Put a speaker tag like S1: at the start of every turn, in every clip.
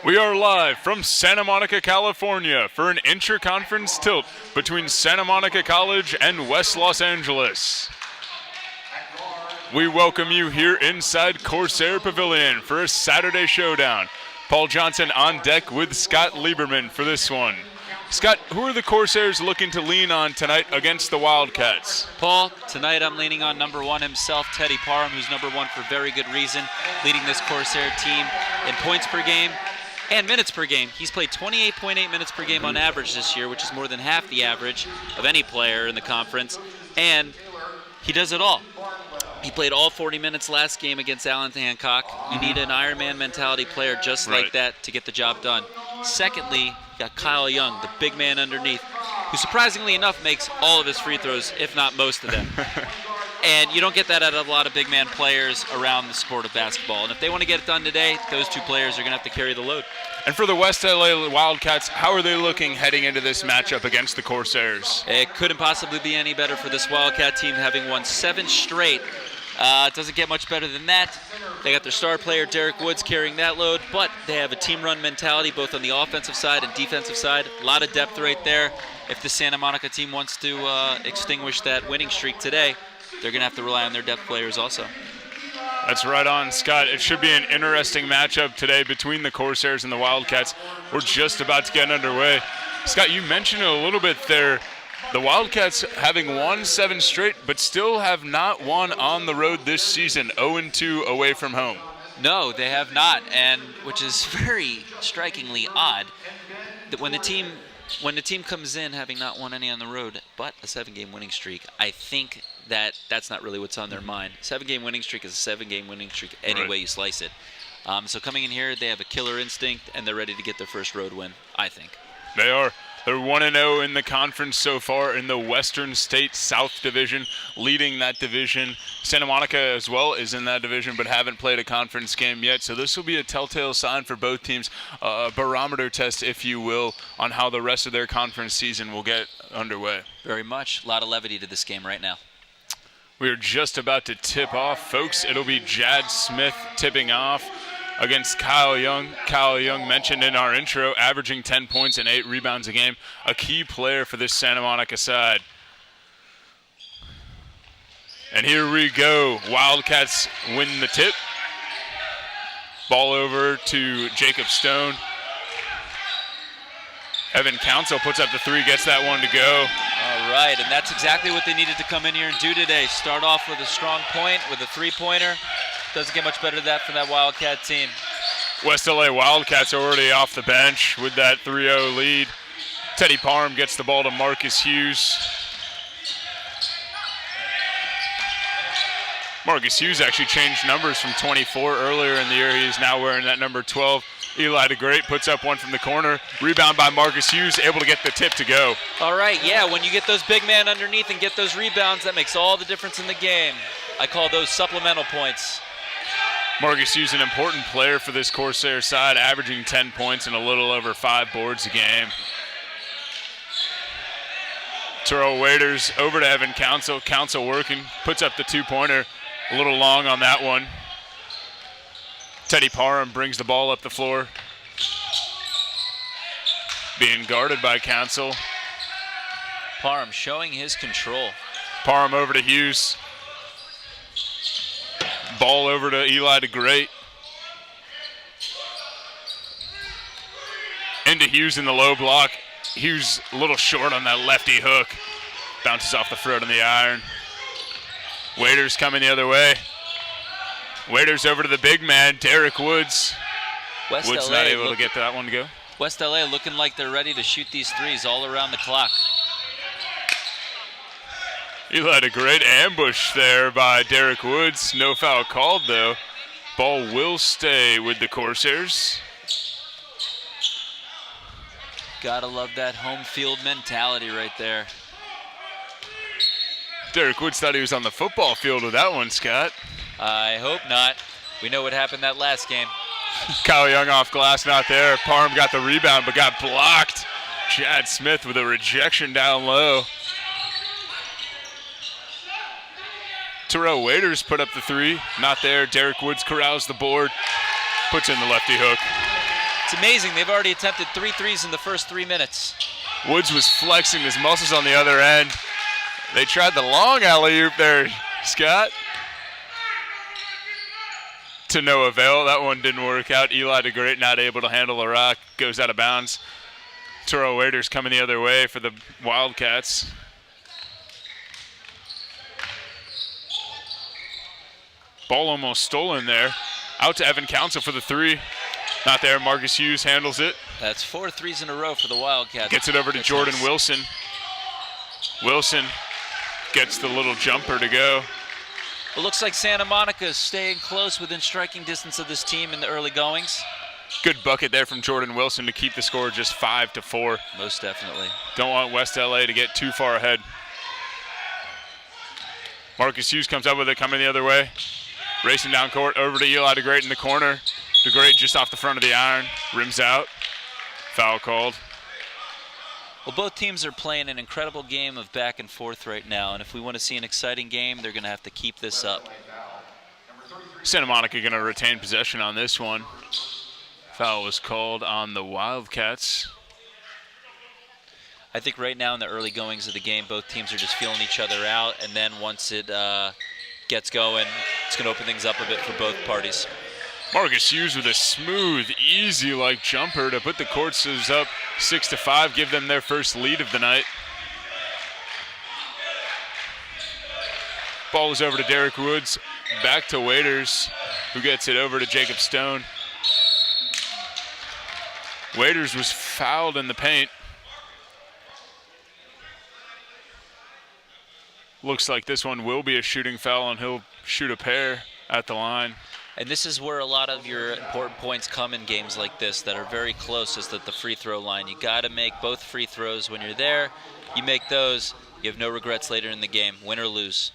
S1: We are live from Santa Monica, California for an intra-conference tilt between Santa Monica College and West Los Angeles. We welcome you here inside Corsair Pavilion for a Saturday showdown. Paul Johnson on deck with Scott Lieberman for this one. Scott, who are the Corsairs looking to lean on tonight against the Wildcats?
S2: Paul, tonight I'm leaning on number one himself, Teddy Parham, who's number one for very good reason, leading this Corsair team in points per game and minutes per game. He's played 28.8 minutes per game on average this year, which is more than half the average of any player in the conference, and he does it all. He played all 40 minutes last game against Allen Hancock. You need an Ironman mentality player just like that to get the job done. Secondly, you got Kyle Young, the big man underneath, who surprisingly enough makes all of his free throws, if not most of them. And you don't get that out of a lot of big man players around the sport of basketball. And if they want to get it done today, those two players are going to have to carry the load.
S1: And for the West LA Wildcats, how are they looking heading into this matchup against the Corsairs?
S2: It couldn't possibly be any better for this Wildcat team, having won 7 straight. It doesn't get much better than that. They got their star player, Derek Woods, carrying that load, but they have a team-run mentality both on the offensive side and defensive side. A lot of depth right there. If the Santa Monica team wants to extinguish that winning streak today, they're going to have to rely on their depth players also.
S1: That's right on, Scott. It should be an interesting matchup today between the Corsairs and the Wildcats. We're just about to get underway. Scott, you mentioned it a little bit there. The Wildcats having won 7 straight, but still have not won on the road this season, 0-2 away from home.
S2: No, they have not, and which is very strikingly odd that when the team comes in having not won any on the road, but a 7-game winning streak, I think that's not really what's on their mind. 7-game winning streak is a 7-game winning streak any way you slice it. So coming in here, they have a killer instinct, and they're ready to get their first road win, I think.
S1: They are. They're 1-0 in the conference so far in the Western State South Division, leading that division. Santa Monica as well is in that division, but haven't played a conference game yet. So this will be a telltale sign for both teams, a barometer test, if you will, on how the rest of their conference season will get underway.
S2: Very much. A lot of levity to this game right now.
S1: We are just about to tip off, folks. It'll be Jad Smith tipping off against Kyle Young. Kyle Young, mentioned in our intro, averaging 10 points and 8 rebounds a game. A key player for this Santa Monica side. And here we go. Wildcats win the tip. Ball over to Jacob Stone. Evan Council puts up the 3, gets that one to go.
S2: All right, and that's exactly what they needed to come in here and do today. Start off with a strong point, with a 3-pointer. Doesn't get much better than that from that Wildcat team.
S1: West LA Wildcats already off the bench with that 3-0 lead. Teddy Parham gets the ball to Marcus Hughes. Marcus Hughes actually changed numbers from 24 earlier in the year. He is now wearing that number 12. Eli DeGreat puts up one from the corner. Rebound by Marcus Hughes, able to get the tip to go.
S2: All right, yeah, when you get those big men underneath and get those rebounds, that makes all the difference in the game. I call those supplemental points.
S1: Marcus Hughes, an important player for this Corsair side, averaging 10 points and a little over 5 boards a game. Terrell Waiters over to Evan Council. Council working, puts up the 2-pointer. A little long on that one. Teddy Parham brings the ball up the floor. Being guarded by Council.
S2: Parham showing his control.
S1: Parham over to Hughes. Ball over to Eli DeGreat. Into Hughes in the low block. Hughes a little short on that lefty hook. Bounces off the throat of the iron. Waiters coming the other way. Waiters over to the big man, Derek Woods. Woods not able to get that one to go.
S2: West LA looking like they're ready to shoot these threes all around the clock.
S1: Eli DeGreat ambush there by Derek Woods. No foul called though. Ball will stay with the Corsairs.
S2: Gotta love that home field mentality right there.
S1: Derek Woods thought he was on the football field with that one, Scott.
S2: I hope not. We know what happened that last game.
S1: Kyle Young off glass, not there. Parham got the rebound, but got blocked. Jad Smith with a rejection down low. Terrell Waiters put up the 3, not there. Derek Woods corrals the board, puts in the lefty hook.
S2: It's amazing. They've already attempted 3 threes in the first 3 minutes.
S1: Woods was flexing his muscles on the other end. They tried the long alley-oop there, Scott. To no avail. That one didn't work out. Eli DeGreat not able to handle the rock. Goes out of bounds. Terrell Waiters coming the other way for the Wildcats. Ball almost stolen there. Out to Evan Council for the 3. Not there. Marcus Hughes handles it.
S2: That's 4 threes in a row for the Wildcats.
S1: Gets it over to Jordan Wilson. Wilson gets the little jumper to go.
S2: It looks like Santa Monica is staying close within striking distance of this team in the early goings.
S1: Good bucket there from Jordan Wilson to keep the score just 5-4.
S2: Most definitely.
S1: Don't want West LA to get too far ahead. Marcus Hughes comes up with it, coming the other way. Racing down court, over to Eli DeGreat in the corner. DeGreat just off the front of the iron, rims out. Foul called.
S2: Well, both teams are playing an incredible game of back and forth right now, and if we want to see an exciting game, they're going to have to keep this up.
S1: Santa Monica going to retain possession on this one. Foul was called on the Wildcats.
S2: I think right now in the early goings of the game, both teams are just feeling each other out, and then once it gets going, it's going to open things up a bit for both parties.
S1: Marcus Hughes with a smooth, easy-like jumper to put the Courses up 6-5, give them their first lead of the night. Ball is over to Derek Woods, back to Waiters, who gets it over to Jacob Stone. Waiters was fouled in the paint. Looks like this one will be a shooting foul, and he'll shoot a pair at the line.
S2: And this is where a lot of your important points come in games like this that are very close, is at the free throw line. You got to make both free throws when you're there. You make those, you have no regrets later in the game, win or lose.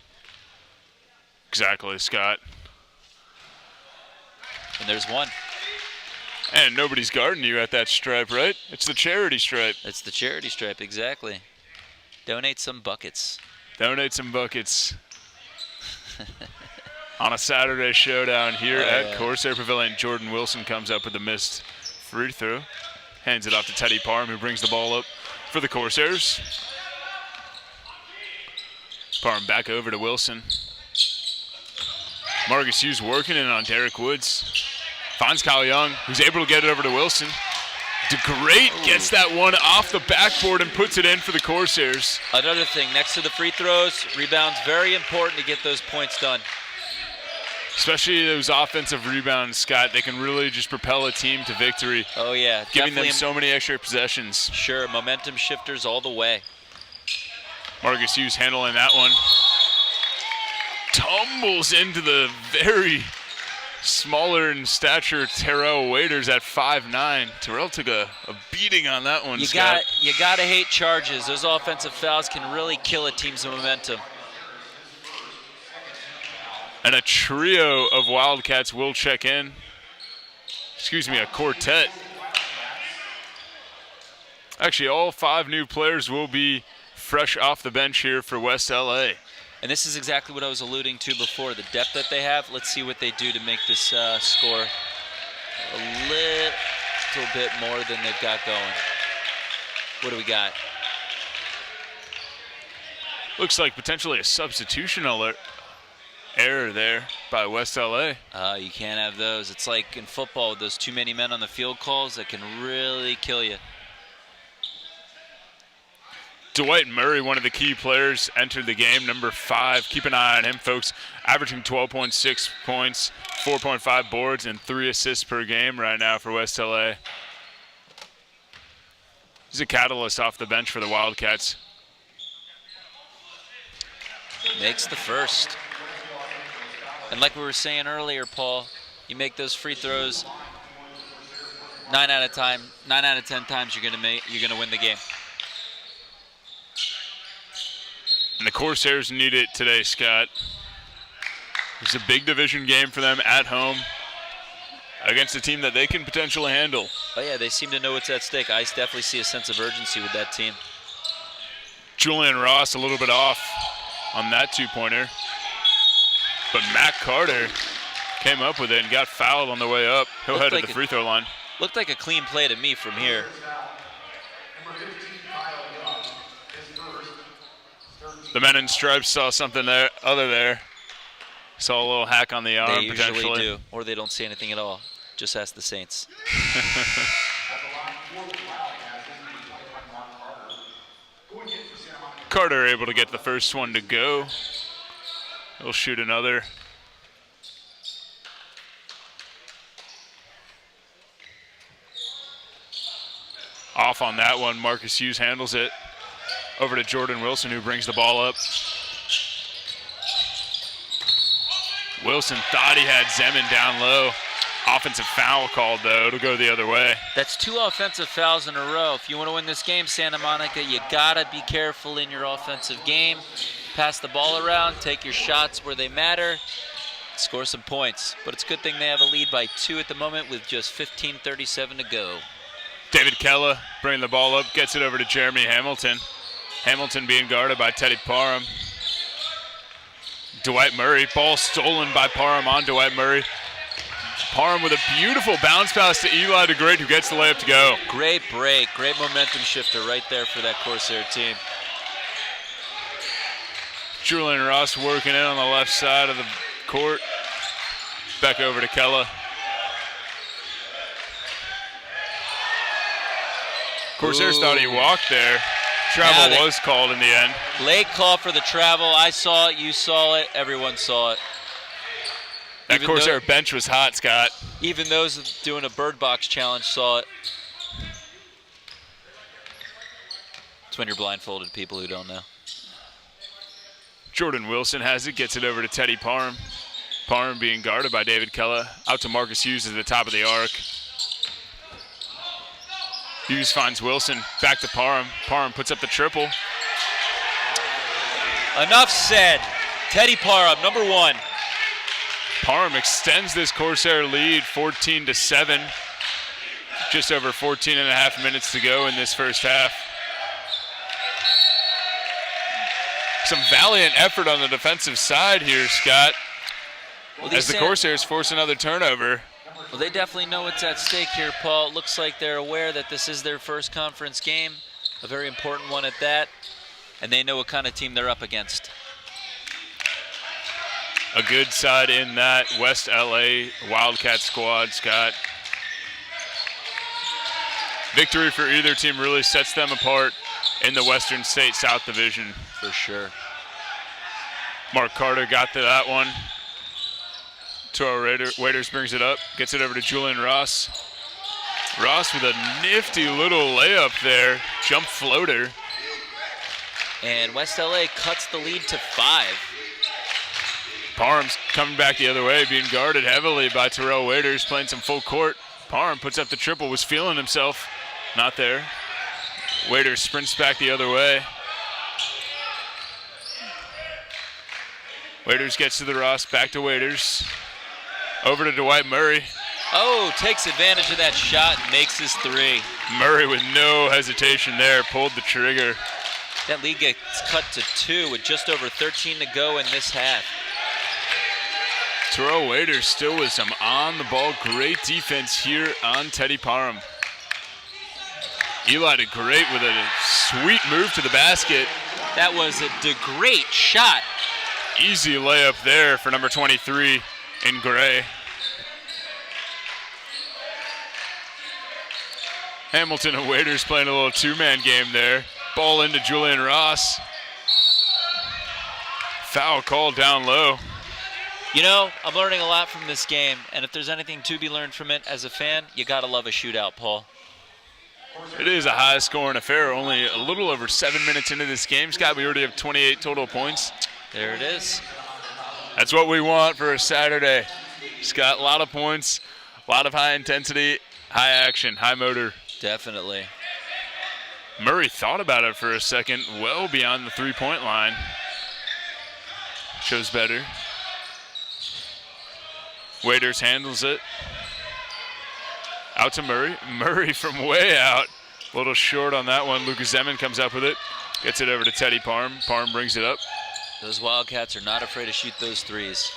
S1: Exactly, Scott.
S2: And there's one.
S1: And nobody's guarding you at that stripe, right? It's the charity stripe.
S2: It's the charity stripe, exactly. Donate some buckets.
S1: Donate some buckets. On a Saturday showdown here at Corsair Pavilion, Jordan Wilson comes up with a missed free throw. Hands it off to Teddy Parham, who brings the ball up for the Corsairs. Parham back over to Wilson. Marcus Hughes working in on Derek Woods. Finds Kyle Young, who's able to get it over to Wilson. DeGreat gets that one off the backboard and puts it in for the Corsairs.
S2: Another thing, next to the free throws, rebounds, very important to get those points done.
S1: Especially those offensive rebounds, Scott. They can really just propel a team to victory.
S2: Oh, yeah.
S1: Giving them so many extra possessions.
S2: Sure, momentum shifters all the way.
S1: Marcus Hughes handling that one. Tumbles into the very smaller in stature Terrell Waiters at 5'9". Terrell took a beating on that one, Scott.
S2: You got to hate charges. Those offensive fouls can really kill a team's momentum.
S1: And a trio of Wildcats will check in. Excuse me, a quartet. Actually, all 5 new players will be fresh off the bench here for West LA.
S2: And this is exactly what I was alluding to before, the depth that they have. Let's see what they do to make this score a little bit more than they've got going. What do we got?
S1: Looks like potentially a substitution alert. Error there by West LA.
S2: You can't have those. It's like in football with those too many men on the field calls that can really kill you.
S1: Dwight Murray, one of the key players, entered the game, number 5. Keep an eye on him, folks. Averaging 12.6 points, 4.5 boards, and 3 assists per game right now for West LA. He's a catalyst off the bench for the Wildcats.
S2: Makes the first. And like we were saying earlier, Paul, you make those free throws 9 out of 10 times you're gonna win the game.
S1: And the Corsairs need it today, Scott. It's a big division game for them at home against a team that they can potentially handle.
S2: Oh yeah, they seem to know what's at stake. I definitely see a sense of urgency with that team.
S1: Julian Ross a little bit off on that 2-pointer. But Matt Carter came up with it and got fouled on the way up. He'll head to the free throw line.
S2: Looked like a clean play to me from here.
S1: The men in stripes saw something there, there. Saw a little hack on the arm,
S2: They
S1: potentially.
S2: usually do, or they don't see anything at all. Just ask the Saints.
S1: Carter able to get the first one to go. He'll shoot another. Off on that one, Marcus Hughes handles it. Over to Jordan Wilson, who brings the ball up. Wilson thought he had Zeman down low. Offensive foul called, though. It'll go the other way.
S2: That's 2 offensive fouls in a row. If you want to win this game, Santa Monica, you got to be careful in your offensive game. Pass the ball around, take your shots where they matter, score some points. But it's a good thing they have a lead by 2 at the moment with just 15:37 to go.
S1: David Kella bringing the ball up, gets it over to Jeremy Hamilton. Hamilton being guarded by Teddy Parham. Dwight Murray, ball stolen by Parham on Dwight Murray. Parham with a beautiful bounce pass to Eli DeGreat, who gets the layup to go.
S2: Great break, great momentum shifter right there for that Corsair team.
S1: Julian Ross working in on the left side of the court. Back over to Kella. Corsairs thought he walked there. Travel was called in the end.
S2: Late call for the travel. I saw it, you saw it, everyone saw it.
S1: That Corsair bench was hot, Scott.
S2: Even those doing a bird box challenge saw it. It's when you're blindfolded, people who don't know.
S1: Jordan Wilson has it, gets it over to Teddy Parham. Parham being guarded by David Kella. Out to Marcus Hughes at the top of the arc. Hughes finds Wilson, back to Parham. Parham puts up the triple.
S2: Enough said. Teddy Parham, number 1.
S1: Parham extends this Corsair lead 14-7. Just over 14 and a half minutes to go in this first half. Some valiant effort on the defensive side here, Scott, as the Corsairs force another turnover.
S2: Well, they definitely know what's at stake here, Paul. It looks like they're aware that this is their first conference game, a very important one at that, and they know what kind of team they're up against.
S1: A good side in that West LA Wildcat squad, Scott. Victory for either team really sets them apart in the Western State South Division.
S2: For sure.
S1: Mark Carter got to that one. Toro Waiters brings it up, gets it over to Julian Ross. Ross with a nifty little layup there, jump floater.
S2: And West LA cuts the lead to 5.
S1: Parham's coming back the other way, being guarded heavily by Terrell Waiters, playing some full court. Parham puts up the triple, was feeling himself. Not there. Waiters sprints back the other way. Waiters gets to the Ross, back to Waiters. Over to Dwight Murray.
S2: Oh, takes advantage of that shot and makes his 3.
S1: Murray with no hesitation there, pulled the trigger.
S2: That lead gets cut to 2 with just over 13 to go in this half.
S1: Terrell Waiters still with some on-the-ball great defense here on Teddy Parham. Eli DeGreat with a sweet move to the basket.
S2: That was a great shot.
S1: Easy layup there for number 23 in gray. Hamilton and Waiters playing a little 2-man game there. Ball into Julian Ross. Foul called down low.
S2: You know, I'm learning a lot from this game, and if there's anything to be learned from it as a fan, you gotta love a shootout, Paul.
S1: It is a high-scoring affair. Only a little over 7 minutes into this game, Scott. We already have 28 total points.
S2: There it is.
S1: That's what we want for a Saturday. Scott, a lot of points, a lot of high intensity, high action, high motor.
S2: Definitely.
S1: Murray thought about it for a second, well beyond the three-point line. Shows better. Waiters handles it. Out to Murray. Murray from way out. A little short on that one. Lucas Zeman comes up with it. Gets it over to Teddy Parham. Parham brings it up.
S2: Those Wildcats are not afraid to shoot those threes.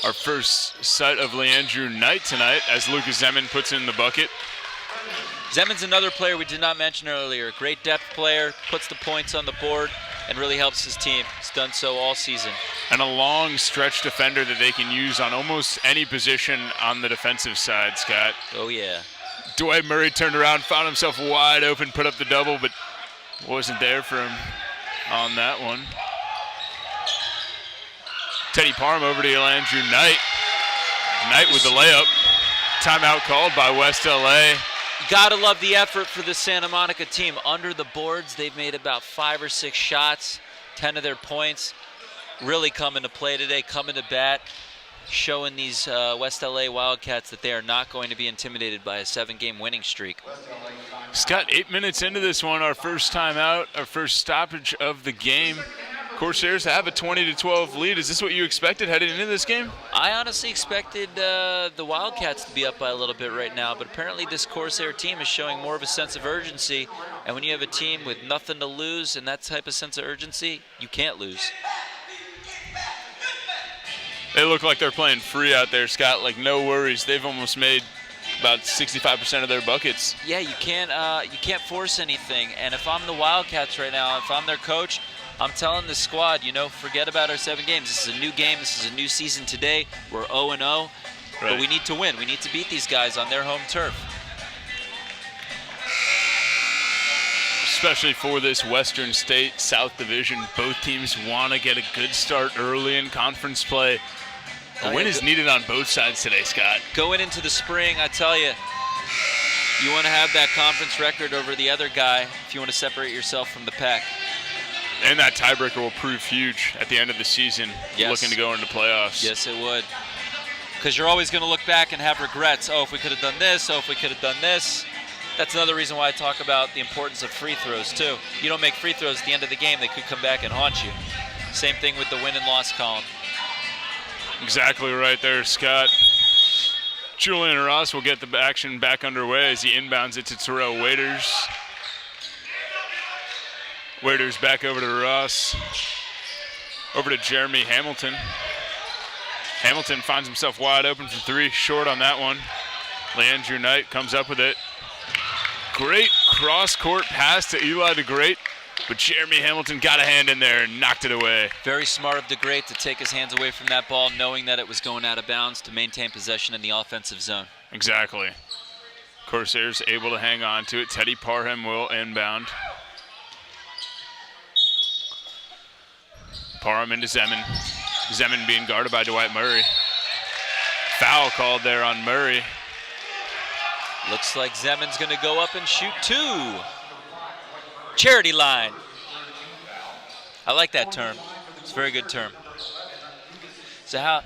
S1: our first sight of Leandrew Knight tonight as Lucas Zeman puts in the bucket.
S2: Zeman's another player we did not mention earlier. Great depth player, puts the points on the board, and really helps his team. He's done so all season.
S1: And a long stretch defender that they can use on almost any position on the defensive side, Scott.
S2: Oh, yeah.
S1: Dwight Murray turned around, found himself wide open, put up the double, but wasn't there for him on that one. Teddy Parham over to Leandrew Knight. Knight with the layup. Timeout called by West LA.
S2: Gotta love the effort for the Santa Monica team. Under the boards, they've made about 5 or 6 shots, 10 of their points. Really coming to play today, coming to bat, showing these West LA Wildcats that they are not going to be intimidated by a 7-game winning streak.
S1: Scott, 8 minutes into this one, our first timeout, our first stoppage of the game. Corsairs have a 20-12 lead. Is this what you expected heading into this game?
S2: I honestly expected the Wildcats to be up by a little bit right now, but apparently this Corsair team is showing more of a sense of urgency, and when you have a team with nothing to lose and that type of sense of urgency, you can't lose.
S1: They look like they're playing free out there, Scott, like no worries. They've almost made about 65% of their buckets.
S2: Yeah, you can't force anything, and if I'm the Wildcats right now, if I'm their coach, I'm telling the squad, forget about our 7 games. This is a new game. This is a new season today. We're 0-0,
S1: right.
S2: But we need to win. We need to beat these guys on their home turf.
S1: Especially for this Western State South Division, both teams want to get a good start early in conference play. A win is needed on both sides today, Scott.
S2: Going into the spring, I tell you, you want to have that conference record over the other guy if you want to separate yourself from the pack.
S1: And that tiebreaker will prove huge at the end of the season,
S2: yes.
S1: Looking to go into playoffs.
S2: Yes, it would. Because you're always going to look back and have regrets. Oh, if we could have done this. Oh, if we could have done this. That's another reason why I talk about the importance of free throws, too. You don't make free throws at the end of the game, they could come back and haunt you. Same thing with the win and loss column.
S1: Exactly right there, Scott. Julian Ross will get the action back underway as he inbounds it to Terrell Waiters. Waiters back over to Ross. Over to Jeremy Hamilton. Hamilton finds himself wide open for 3, short on that one. Leandrew Knight comes up with it. Great cross-court pass to Eli DeGreat, but Jeremy Hamilton got a hand in there and knocked it away.
S2: Very smart of DeGreat to take his hands away from that ball, knowing that it was going out of bounds to maintain possession in the offensive zone.
S1: Exactly. Corsairs able to hang on to it. Teddy Parham will inbound. Parham into Zeman. Zeman being guarded by Dwight Murray. Foul called there on Murray.
S2: Looks like Zeman's going to go up and shoot 2. Charity line. I like that term. It's a very good term. So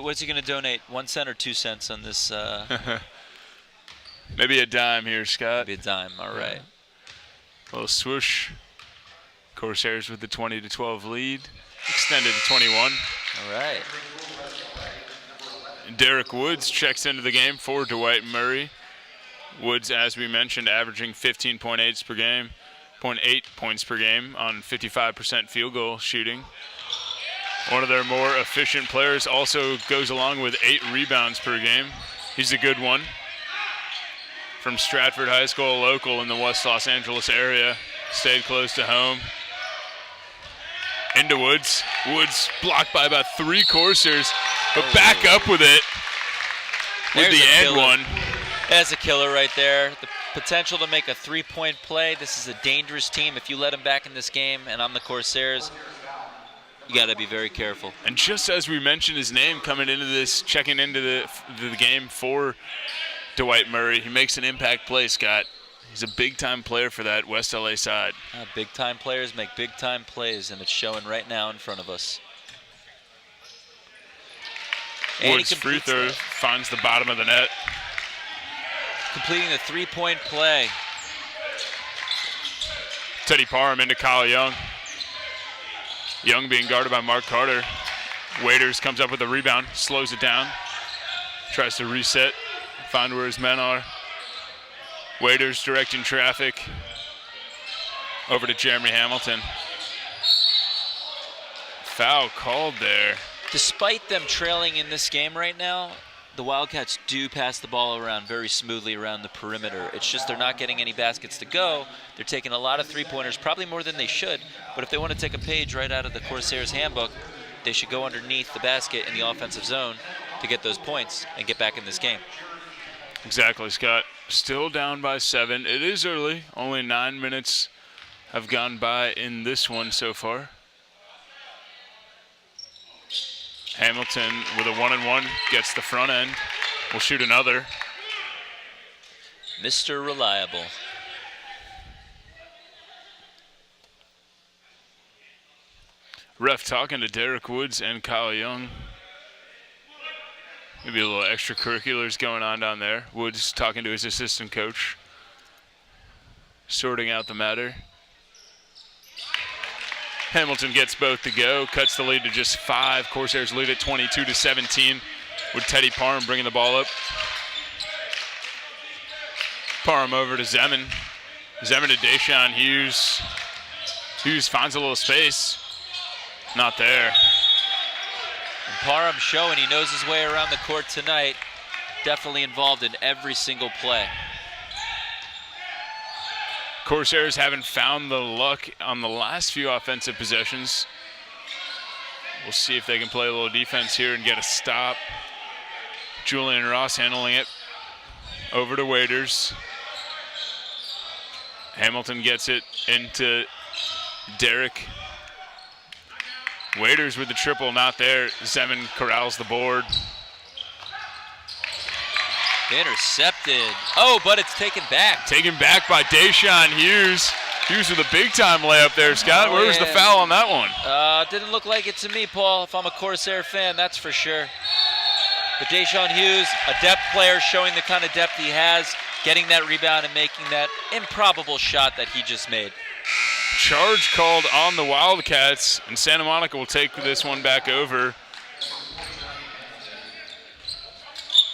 S2: what's he going to donate? 1 cent or 2 cents on this?
S1: Maybe a dime here, Scott.
S2: Maybe a dime. All right.
S1: A little swoosh. Corsairs with the 20-12 lead. Extended to 21.
S2: All right.
S1: Derek Woods checks into the game for Dwight Murray. Woods, as we mentioned, averaging 15.8 per game, 0.8 points per game on 55% field goal shooting. One of their more efficient players, also goes along with 8 rebounds per game. He's a good one. From Stratford High School, local in the West Los Angeles area. Stayed close to home. Into Woods. Woods blocked by about 3 Corsairs, but back up with it with the and one.
S2: That's a killer right there. The potential to make a 3-point play. This is a dangerous team. If you let him back in this game, and I'm the Corsairs, you got to be very careful.
S1: And just as we mentioned his name coming into this, checking into the game for Dwight Murray, he makes an impact play, Scott. He's a big-time player for that West LA side.
S2: Big-time players make big-time plays, and it's showing right now in front of us.
S1: Woods' free throw finds the bottom of the net.
S2: Completing the 3-point play.
S1: Teddy Parham into Kyle Young. Young being guarded by Mark Carter. Waiters comes up with a rebound, slows it down, tries to reset, find where his men are. Waiters directing traffic over to Jeremy Hamilton. Foul called there.
S2: Despite them trailing in this game right now, the Wildcats do pass the ball around very smoothly around the perimeter. It's just they're not getting any baskets to go. They're taking a lot of three-pointers, probably more than they should. But if they want to take a page right out of the Corsairs handbook, they should go underneath the basket in the offensive zone to get those points and get back in this game.
S1: Exactly, Scott. Still down by 7. It is early. Only 9 minutes have gone by in this one so far. Hamilton with a 1-and-1 gets the front end. Will shoot another.
S2: Mr. Reliable.
S1: Ref talking to Derek Woods and Kyle Young. Maybe a little extracurriculars going on down there. Woods talking to his assistant coach, sorting out the matter. Hamilton gets both to go, cuts the lead to just 5. Corsairs lead at 22-17 with Teddy Parham bringing the ball up. Parham over to Zeman. Zeman to Deshaun Hughes. Hughes finds a little space. Not there.
S2: And Parham showing he knows his way around the court tonight. Definitely involved in every single play.
S1: Corsairs haven't found the luck on the last few offensive possessions. We'll see if they can play a little defense here and get a stop. Julian Ross handling it. Over to Waiters. Hamilton gets it into Derek. Waiters with the triple, not there. Zeman corrals the board.
S2: Intercepted. Oh, but it's taken back.
S1: Taken back by Deshaun Hughes. Hughes with a big-time layup there, Scott. Where was the foul on that one?
S2: Didn't look like it to me, Paul. If I'm a Corsair fan, that's for sure. But Deshaun Hughes, a depth player, showing the kind of depth he has, getting that rebound and making that improbable shot that he just made.
S1: Charge called on the Wildcats, and Santa Monica will take this one back over.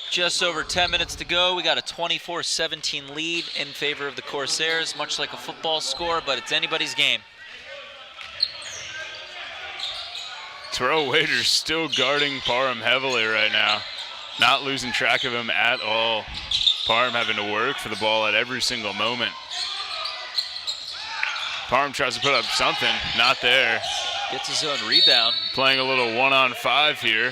S2: Just over 10 minutes to go. We got a 24-17 lead in favor of the Corsairs, much like a football score, but it's anybody's game.
S1: Terrell Waiters still guarding Parham heavily right now. Not losing track of him at all. Parham having to work for the ball at every single moment. Parham tries to put up something, not there.
S2: Gets his own rebound.
S1: Playing a little 1-on-5 here.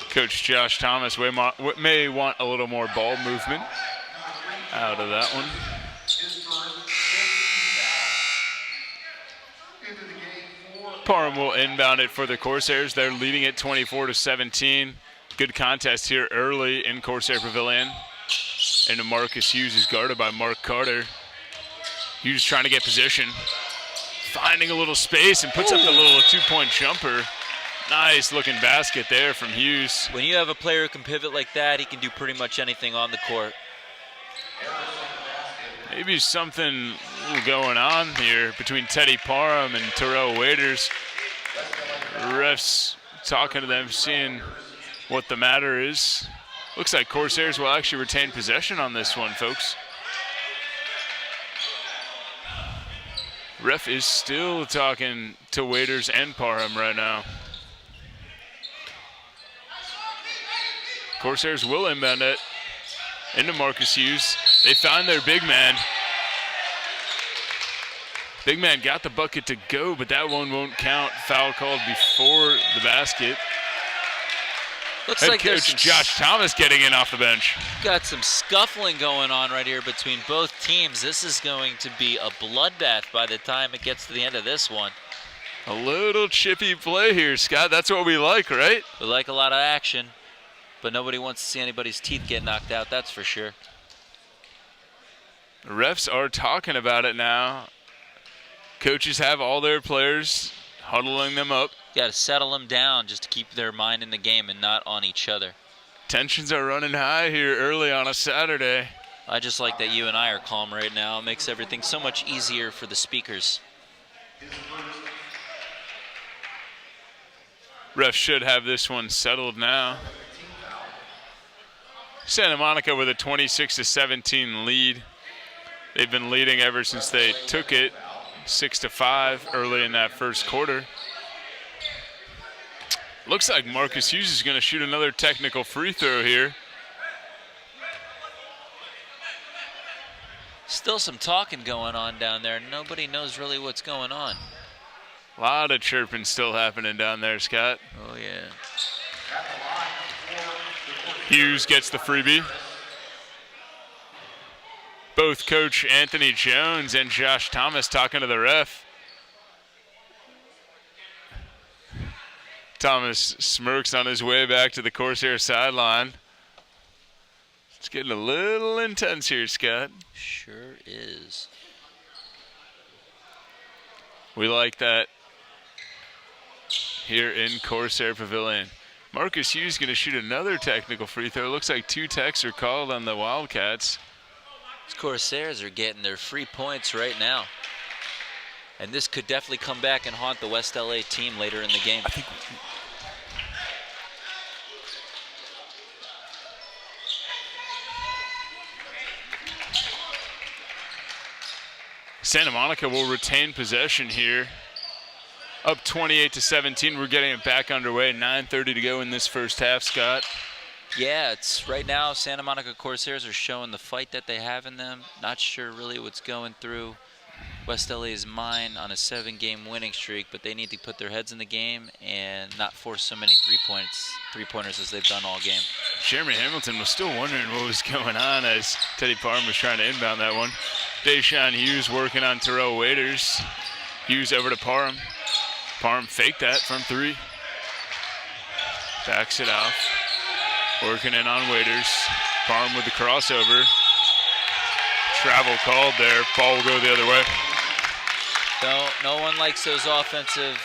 S1: Coach Josh Thomas may want a little more ball movement out of that one. Parham will inbound it for the Corsairs. They're leading it 24-17. Good contest here early in Corsair Pavilion. Into Marcus Hughes, who's guarded by Mark Carter. Hughes trying to get position. Finding a little space and puts up the little 2-point jumper. Nice looking basket there from Hughes.
S2: When you have a player who can pivot like that, he can do pretty much anything on the court.
S1: Maybe something going on here between Teddy Parham and Terrell Waiters. Refs talking to them, seeing what the matter is. Looks like Corsairs will actually retain possession on this one, folks. Ref is still talking to Waiters and Parham right now. Corsairs will inbound it into Marcus Hughes. They found their big man. Big man got the bucket to go, but that one won't count. Foul called before the basket.
S2: Looks
S1: Head
S2: like
S1: coach Josh Thomas getting in off the bench.
S2: Got some scuffling going on right here between both teams. This is going to be a bloodbath by the time it gets to the end of this one.
S1: A little chippy play here, Scott. That's what we like, right?
S2: We like a lot of action, but nobody wants to see anybody's teeth get knocked out, that's for sure.
S1: The refs are talking about it now. Coaches have all their players huddling them up.
S2: Got to settle them down just to keep their mind in the game and not on each other.
S1: Tensions are running high here early on a Saturday.
S2: I just like that you and I are calm right now. It makes everything so much easier for the speakers.
S1: Refs should have this one settled now. Santa Monica with a 26-17 lead. They've been leading ever since they took it 6-5 early in that first quarter. Looks like Marcus Hughes is going to shoot another technical free throw here.
S2: Still some talking going on down there. Nobody knows really what's going on.
S1: A lot of chirping still happening down there, Scott.
S2: Oh, yeah.
S1: Hughes gets the freebie. Both Coach Anthony Jones and Josh Thomas talking to the ref. Thomas smirks on his way back to the Corsair sideline. It's getting a little intense here, Scott.
S2: Sure is.
S1: We like that here in Corsair Pavilion. Marcus Hughes going to shoot another technical free throw. Looks like 2 techs are called on the Wildcats.
S2: These Corsairs are getting their free points right now. And this could definitely come back and haunt the West LA team later in the game.
S1: I think Santa Monica will retain possession here. Up 28-17. We're getting it back underway. 9:30 to go in this first half, Scott.
S2: Yeah, it's right now Santa Monica Corsairs are showing the fight that they have in them. Not sure really what's going through West LA's mind on a 7-game winning streak, but they need to put their heads in the game and not force so many three-pointers as they've done all game.
S1: Jeremy Hamilton was still wondering what was going on as Teddy Parham was trying to inbound that one. Deshaun Hughes working on Terrell Waiters. Hughes over to Parham. Parham faked that from 3. Backs it off. Working in on Waiters. Parham with the crossover. Travel called there. Ball will go the other way.
S2: No one likes those offensive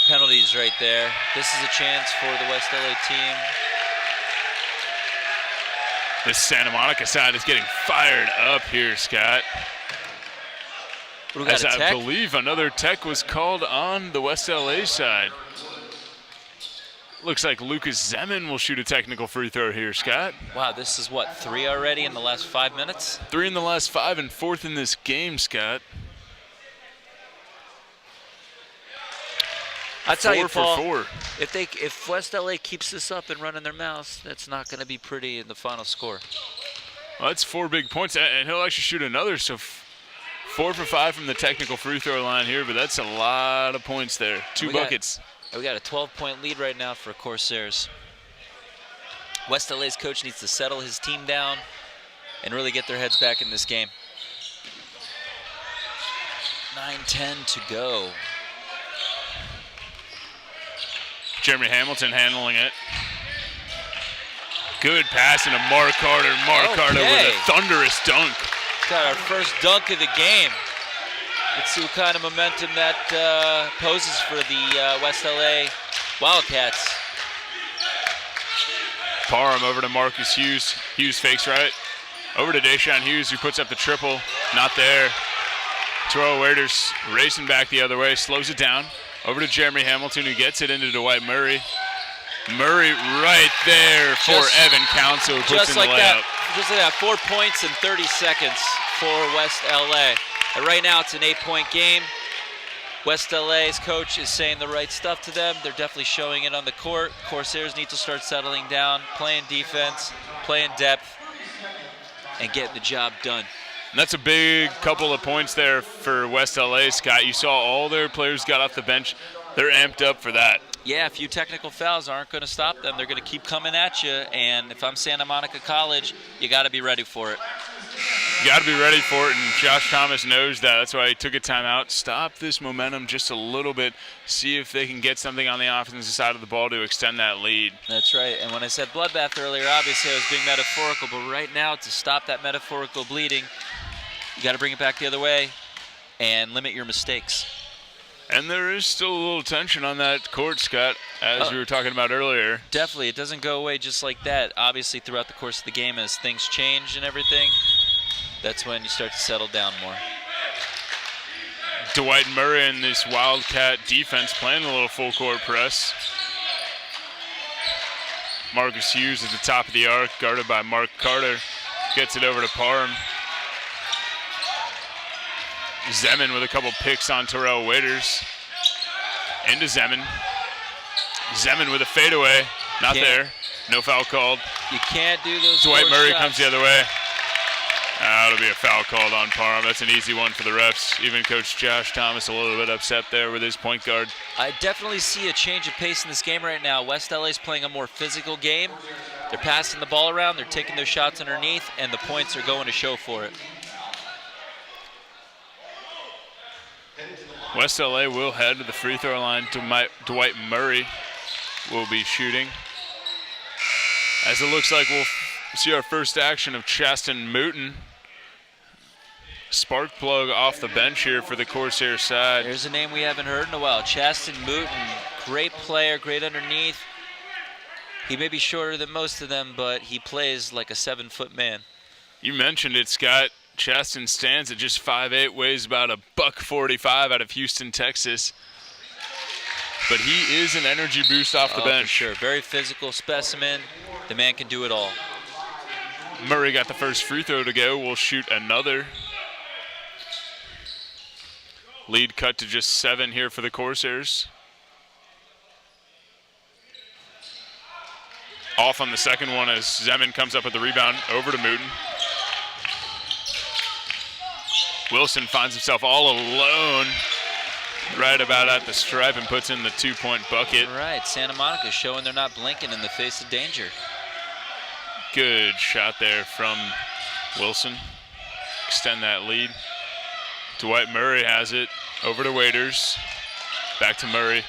S2: penalties right there. This is a chance for the West LA team.
S1: This Santa Monica side is getting fired up here, Scott. As I believe another tech was called on the West LA side. Looks like Lucas Zeman will shoot a technical free throw here, Scott.
S2: Wow, this is what, 3 already in the last 5 minutes?
S1: 3 in the last 5 and 4th in this game, Scott.
S2: I tell you, Paul,
S1: 4 for 4.
S2: if West LA keeps this up and running their mouths, that's not going to be pretty in the final score.
S1: Well, that's 4 big points, and he'll actually shoot another, so 4 for 5 from the technical free throw line here, but that's a lot of points there. 2 buckets.
S2: We got a 12-point lead right now for Corsairs. West LA's coach needs to settle his team down and really get their heads back in this game. 9:10 to go.
S1: Jeremy Hamilton handling it. Good pass into Mark Carter. Mark Carter with a thunderous dunk.
S2: Got our first dunk of the game. Let's see what kind of momentum that poses for the West LA Wildcats.
S1: Parham over to Marcus Hughes. Hughes fakes right. Over to Deshaun Hughes, who puts up the triple. Not there. Terrell Waiters racing back the other way, slows it down. Over to Jeremy Hamilton, who gets it into Dwight Murray. Murray right there for Evan Council, who puts in the layup.
S2: Just like that, 4 points in 30 seconds for West LA. And right now it's an 8-point game. West LA's coach is saying the right stuff to them. They're definitely showing it on the court. Corsairs need to start settling down, playing defense, playing depth, and getting the job done.
S1: And that's a big couple of points there for West LA, Scott. You saw all their players got off the bench. They're amped up for that.
S2: Yeah, a few technical fouls aren't going to stop them. They're going to keep coming at you. And if I'm Santa Monica College, you got to be ready for it.
S1: You got to be ready for it, and Josh Thomas knows that. That's why he took a timeout. Stop this momentum just a little bit. See if they can get something on the offensive side of the ball to extend that lead.
S2: That's right. And when I said bloodbath earlier, obviously I was being metaphorical. But right now, to stop that metaphorical bleeding, you got to bring it back the other way and limit your mistakes.
S1: And there is still a little tension on that court, Scott, as we were talking about earlier.
S2: Definitely. It doesn't go away just like that. Obviously, throughout the course of the game, as things change and everything, that's when you start to settle down more.
S1: Dwight Murray and this Wildcat defense playing a little full court press. Marcus Hughes at the top of the arc, guarded by Mark Carter. Gets it over to Parham. Zeman with a couple picks on Terrell Waiters. Into Zeman. Zeman with a fadeaway. Not there. No foul called.
S2: You can't do those.
S1: Dwight Murray
S2: shots.
S1: comes the other way. That'll be a foul called on Parham. That's an easy one for the refs. Even Coach Josh Thomas a little bit upset there with his point guard.
S2: I definitely see a change of pace in this game right now. West LA's playing a more physical game. They're passing the ball around. They're taking their shots underneath, and the points are going to show for it.
S1: West LA will head to the free throw line. Dwight Murray will be shooting. As it looks like we'll see our first action of Chasten Mooten. Spark plug off the bench here for the Corsair side.
S2: There's a name we haven't heard in a while. Chasten Mooten, great player, great underneath. He may be shorter than most of them, but he plays like a 7-foot man.
S1: You mentioned it, Scott. Chasten stands at just 5'8", weighs about $145 out of Houston, Texas. But he is an energy boost off the bench.
S2: For sure. Very physical specimen. The man can do it all.
S1: Murray got the first free throw to go. We'll shoot another. Lead cut to just 7 here for the Corsairs. Off on the second one as Zeman comes up with the rebound over to Mooten. Wilson finds himself all alone right about at the stripe and puts in the 2-point bucket.
S2: Right, Santa Monica showing they're not blinking in the face of danger.
S1: Good shot there from Wilson. Extend that lead. Dwight Murray has it. Over to Waiters. Back to Murray.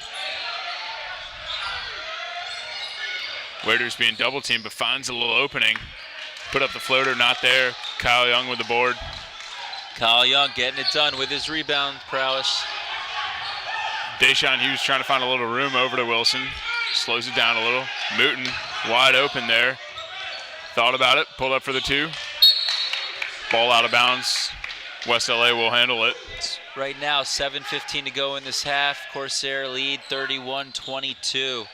S1: Waiters being double teamed but finds a little opening. Put up the floater, not there. Kyle Young with the board.
S2: Kyle Young getting it done with his rebound prowess.
S1: Deshaun Hughes trying to find a little room over to Wilson. Slows it down a little. Mooten wide open there. Thought about it, pulled up for the 2. Ball out of bounds. West LA will handle it.
S2: Right now, 7:15 to go in this half. Corsair lead 31-22.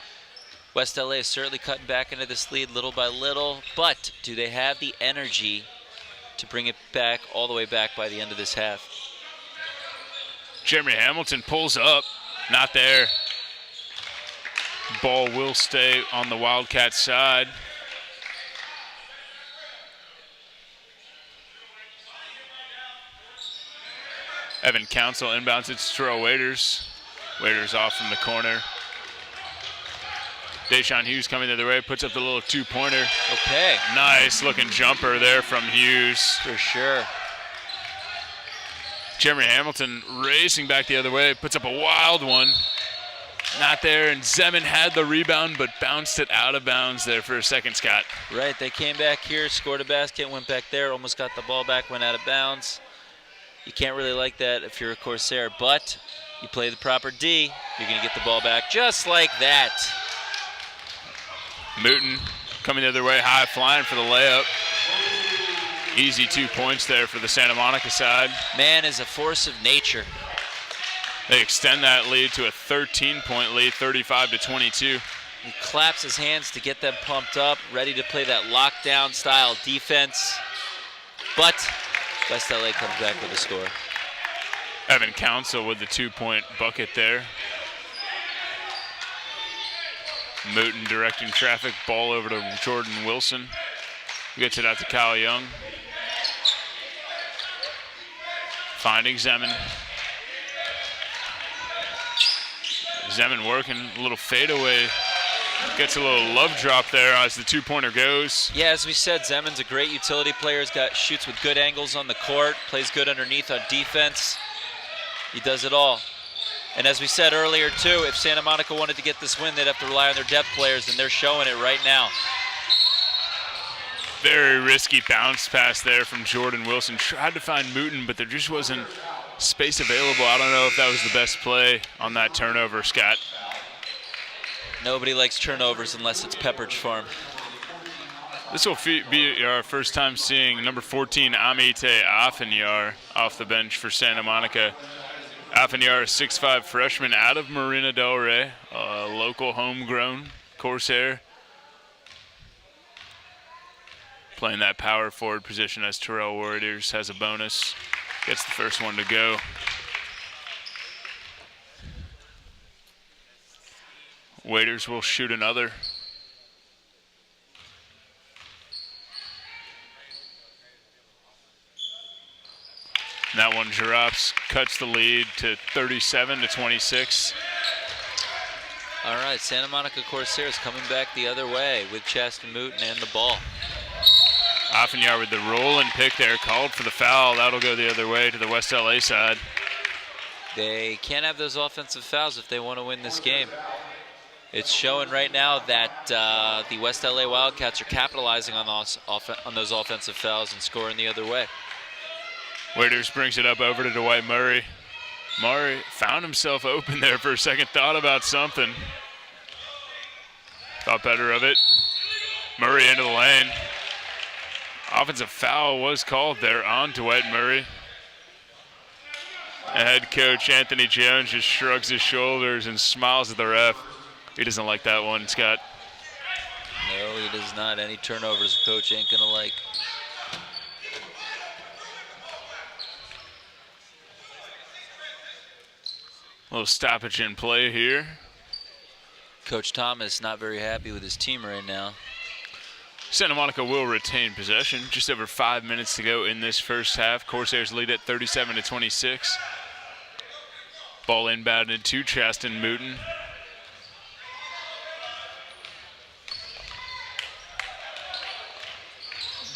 S2: West LA is certainly cutting back into this lead little by little, but do they have the energy to bring it back all the way back by the end of this half?
S1: Jeremy Hamilton pulls up, not there. Ball will stay on the Wildcat side. Evan Council inbounds it to Terrell Waiters. Waiters off from the corner. Deshaun Hughes coming the other way, puts up the little 2-pointer.
S2: Okay.
S1: Nice looking jumper there from Hughes.
S2: For sure.
S1: Jeremy Hamilton racing back the other way, puts up a wild one. Not there, and Zeman had the rebound, but bounced it out of bounds there for a second, Scott.
S2: Right, they came back here, scored a basket, went back there, almost got the ball back, went out of bounds. You can't really like that if you're a Corsair, but you play the proper D, you're going to get the ball back just like that.
S1: Mooten coming the other way, high flying for the layup. Easy 2 points there for the Santa Monica side.
S2: Man is a force of nature.
S1: They extend that lead to a 13-point lead, 35-22.
S2: He claps his hands to get them pumped up, ready to play that lockdown style defense. But West LA comes back with a score.
S1: Evan Council with the 2-point bucket there. Mooten directing traffic, ball over to Jordan Wilson. Gets it out to Kyle Young. Finding Zeman. Zeman working, a little fadeaway. Gets a little love drop there as the 2-pointer goes.
S2: Yeah, as we said, Zeman's a great utility player. He's got shoots with good angles on the court, plays good underneath on defense. He does it all. And as we said earlier, too, if Santa Monica wanted to get this win, they'd have to rely on their depth players, and they're showing it right now.
S1: Very risky bounce pass there from Jordan Wilson. Tried to find Mooten, but there just wasn't space available. I don't know if that was the best play on that turnover, Scott.
S2: Nobody likes turnovers unless it's Pepperidge Farm.
S1: This will be our first time seeing number 14, Amite Afanyar, off the bench for Santa Monica. Afanyar, a 6'5" freshman out of Marina Del Rey, a local homegrown Corsair. Playing that power forward position as Terrell Warriors has a bonus. Gets the first one to go. Waiters will shoot another. And that one drops, cuts the lead to 37-26.
S2: All right, Santa Monica Corsairs coming back the other way with Chaston Mooten and the ball.
S1: Offenyard with the roll and pick there, called for the foul. That'll go the other way to the West LA side.
S2: They can't have those offensive fouls if they want to win this game. It's showing right now that the West LA Wildcats are capitalizing on those offensive fouls and scoring the other way.
S1: Waiters brings it up over to Dwight Murray. Murray found himself open there for a second, thought about something. Thought better of it. Murray into the lane. Offensive foul was called there on Dwight Murray. And head coach Anthony Jones just shrugs his shoulders and smiles at the ref. He doesn't like that one, Scott.
S2: No, he does not. Any turnovers the coach ain't gonna like.
S1: A little stoppage in play here.
S2: Coach Thomas not very happy with his team right now.
S1: Santa Monica will retain possession. Just over 5 minutes to go in this first half. Corsairs lead at 37-26. Ball inbounded to Chaston Mooten.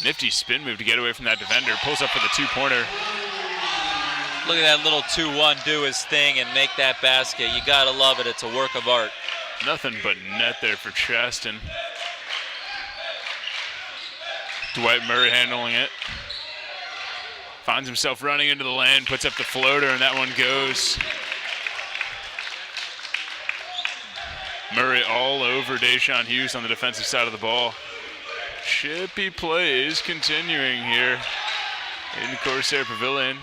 S1: Nifty spin move to get away from that defender. Pulls up for the two-pointer.
S2: Look at that little 2-1 do his thing and make that basket. You gotta love it. It's a work of art.
S1: Nothing but net there for Chaston. Dwight Murray handling it. Finds himself running into the lane, puts up the floater, and that one goes. Murray all over Deshaun Hughes on the defensive side of the ball. Chippy play is continuing here in the Corsair Pavilion.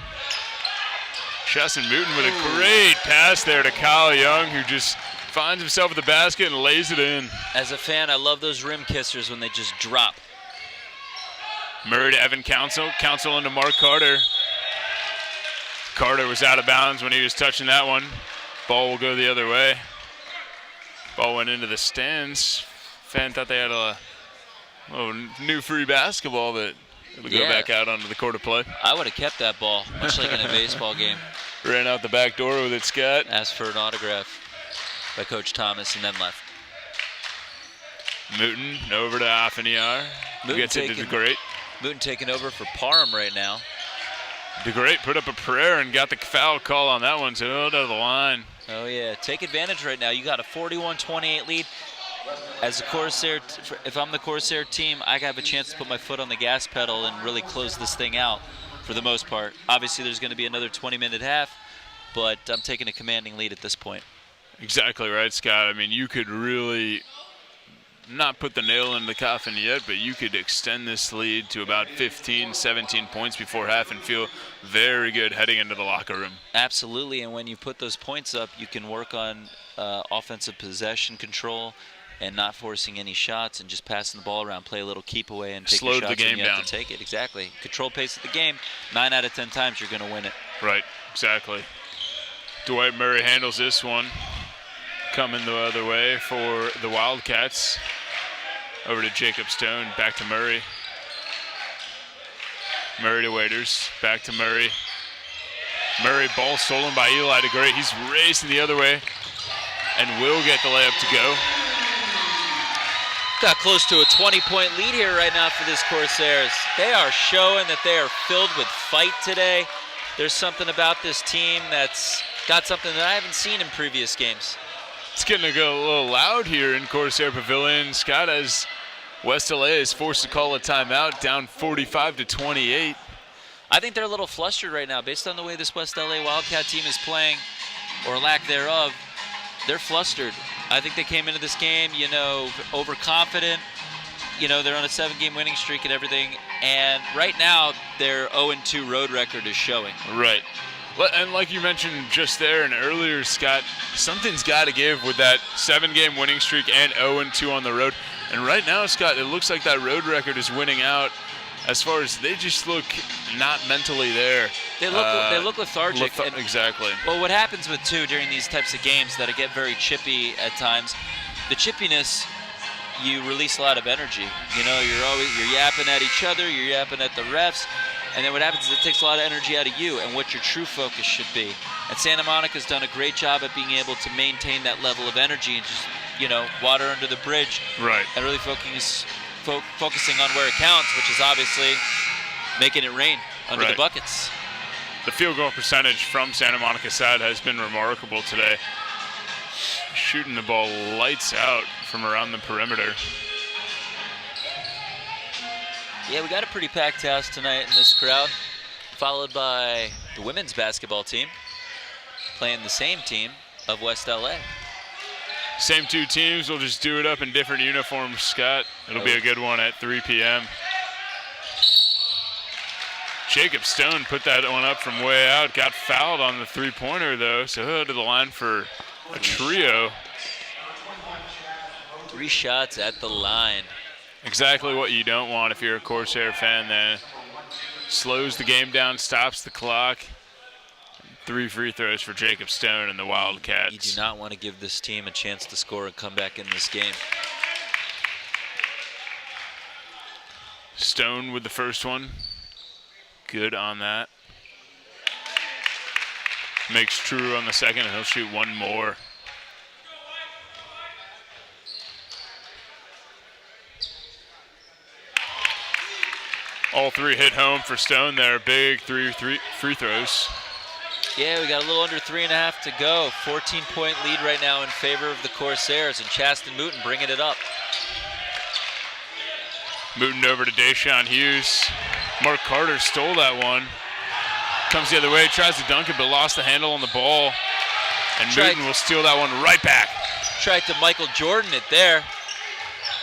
S1: Chaston Mooten with a great pass there to Kyle Young, who just finds himself at the basket and lays it in.
S2: As a fan, I love those rim kissers when they just drop.
S1: Murray to Evan Council. Council into Mark Carter. Carter was out of bounds when he was touching that one. Ball will go the other way. Ball went into the stands. Fan thought they had a little new free basketball, but it'll go back out onto the court of play.
S2: I would have kept that ball, much like in a baseball game.
S1: Ran out the back door with it, Scott.
S2: Asked for an autograph by Coach Thomas and then left.
S1: Mooten over to Offenyard. Who gets it to DeGreat.
S2: Mooten taking over for Parham right now.
S1: DeGreat put up a prayer and got the foul call on that one, so out of the line.
S2: Oh yeah, take advantage right now. You got a 41-28 lead. As a Corsair, if I'm the Corsair team, I have a chance to put my foot on the gas pedal and really close this thing out for the most part. Obviously, there's going to be another 20-minute half, but I'm taking a commanding lead at this point.
S1: Exactly right, Scott. I mean, you could really not put the nail in the coffin yet, but you could extend this lead to about 15, 17 points before half and feel very good heading into the locker room.
S2: Absolutely, and when you put those points up, you can work on offensive possession control and not forcing any shots and just passing the ball around, play a little keep away and take your shots
S1: the game
S2: when you
S1: down.
S2: have to take it. Exactly. Control pace of the game. 9 out of 10 times you're going to win it.
S1: Right, exactly. Dwight Murray handles this one. Coming the other way for the Wildcats. Over to Jacob Stone, back to Murray. Murray to Waiters, back to Murray. Murray, ball stolen by Eli DeGreat. He's racing the other way and will get the layup to go.
S2: Got close to a 20-point lead here right now for this Corsairs. They are showing that they are filled with fight today. There's something about this team that's got something that I haven't seen in previous games.
S1: It's getting to go a little loud here in Corsair Pavilion. Scott, as West LA is forced to call a timeout, down 45-28.
S2: I think they're a little flustered right now based on the way this West LA Wildcat team is playing, or lack thereof. They're flustered. I think they came into this game, overconfident. They're on a 7-game winning streak and everything. And right now, their 0-2 road record is showing.
S1: Right. And like you mentioned just there and earlier, Scott, something's got to give with that 7-game winning streak and 0-2 on the road. And right now, Scott, it looks like that road record is winning out as far as they just look not mentally there.
S2: They look lethargic.
S1: Exactly.
S2: Well, what happens with during these types of games that get very chippy at times, the chippiness, you release a lot of energy. You know, you're yapping at each other, you're yapping at the refs, and then what happens is it takes a lot of energy out of you and what your true focus should be. And Santa Monica's done a great job at being able to maintain that level of energy and just, you know, water under the bridge.
S1: Right.
S2: And really focusing on where it counts, which is obviously making it rain under the buckets.
S1: The field goal percentage from Santa Monica side has been remarkable today. Shooting the ball lights out from around the perimeter.
S2: Yeah, we got a pretty packed house tonight in this crowd, followed by the women's basketball team playing the same team of West LA.
S1: Same two teams, we'll just do it up in different uniforms, Scott. It'll be a good one at 3 p.m. Jacob Stone put that one up from way out, got fouled on the three-pointer though, so he'll go to the line for a trio.
S2: 3 shots at the line.
S1: Exactly what you don't want if you're a Corsair fan then. Slows the game down, stops the clock. 3 free throws for Jacob Stone and the Wildcats.
S2: You do not want to give this team a chance to score and come back in this game.
S1: Stone with the first one. Good on that. Makes true on the second, and he'll shoot one more. All 3 hit home for Stone there. Big three free throws.
S2: Yeah, we got a little under 3.5 to go. 14-point lead right now in favor of the Corsairs, and Chaston Mooten bringing it up.
S1: Mooten over to Deshaun Hughes. Mark Carter stole that one. Comes the other way, tries to dunk it, but lost the handle on the ball. And Mooten will steal that one right back.
S2: Tried to Michael Jordan it there.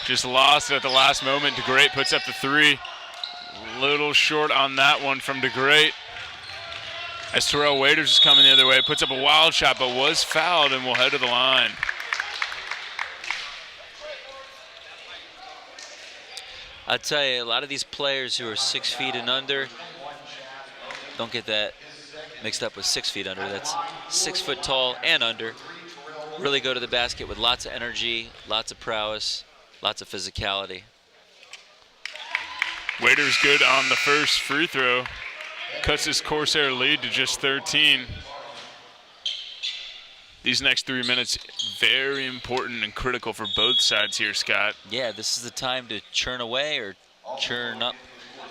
S1: Just lost it at the last moment. DeGreat puts up the 3. Little short on that one from DeGreat. As Terrell Waiters is coming the other way, puts up a wild shot, but was fouled and will head to the line.
S2: I'll tell you, a lot of these players who are 6 feet and under, don't get that mixed up with 6 feet under. That's 6 foot tall and under. Really go to the basket with lots of energy, lots of prowess, lots of physicality.
S1: Waiters good on the first free throw. Cuts his Corsair lead to just 13. These next 3 minutes, very important and critical for both sides here, Scott.
S2: Yeah, this is the time to churn away or churn up.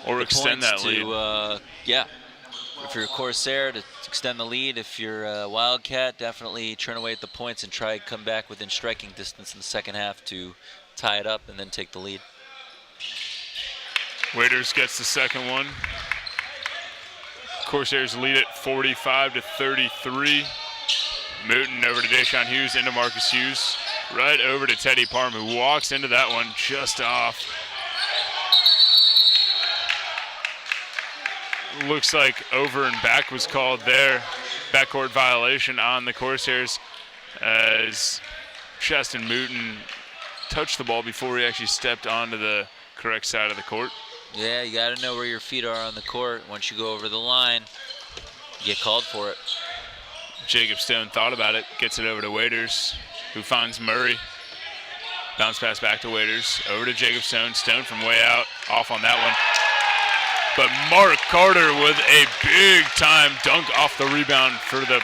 S1: Or extend that lead.
S2: Yeah, if you're a Corsair, to extend the lead. If you're a Wildcat, definitely churn away at the points and try to come back within striking distance in the second half to tie it up and then take the lead.
S1: Waiters gets the second one. Corsairs lead it 45-33. Mooten over to Deshaun Hughes, into Marcus Hughes. Right over to Teddy Parham, who walks into that one just off. Looks like over and back was called there. Backcourt violation on the Corsairs as Chaston Mooten touched the ball before he actually stepped onto the correct side of the court.
S2: Yeah, you got to know where your feet are on the court. Once you go over the line, you get called for it.
S1: Jacob Stone thought about it, gets it over to Waiters, who finds Murray. Bounce pass back to Waiters, over to Jacob Stone. Stone from way out, off on that one. But Mark Carter with a big-time dunk off the rebound for the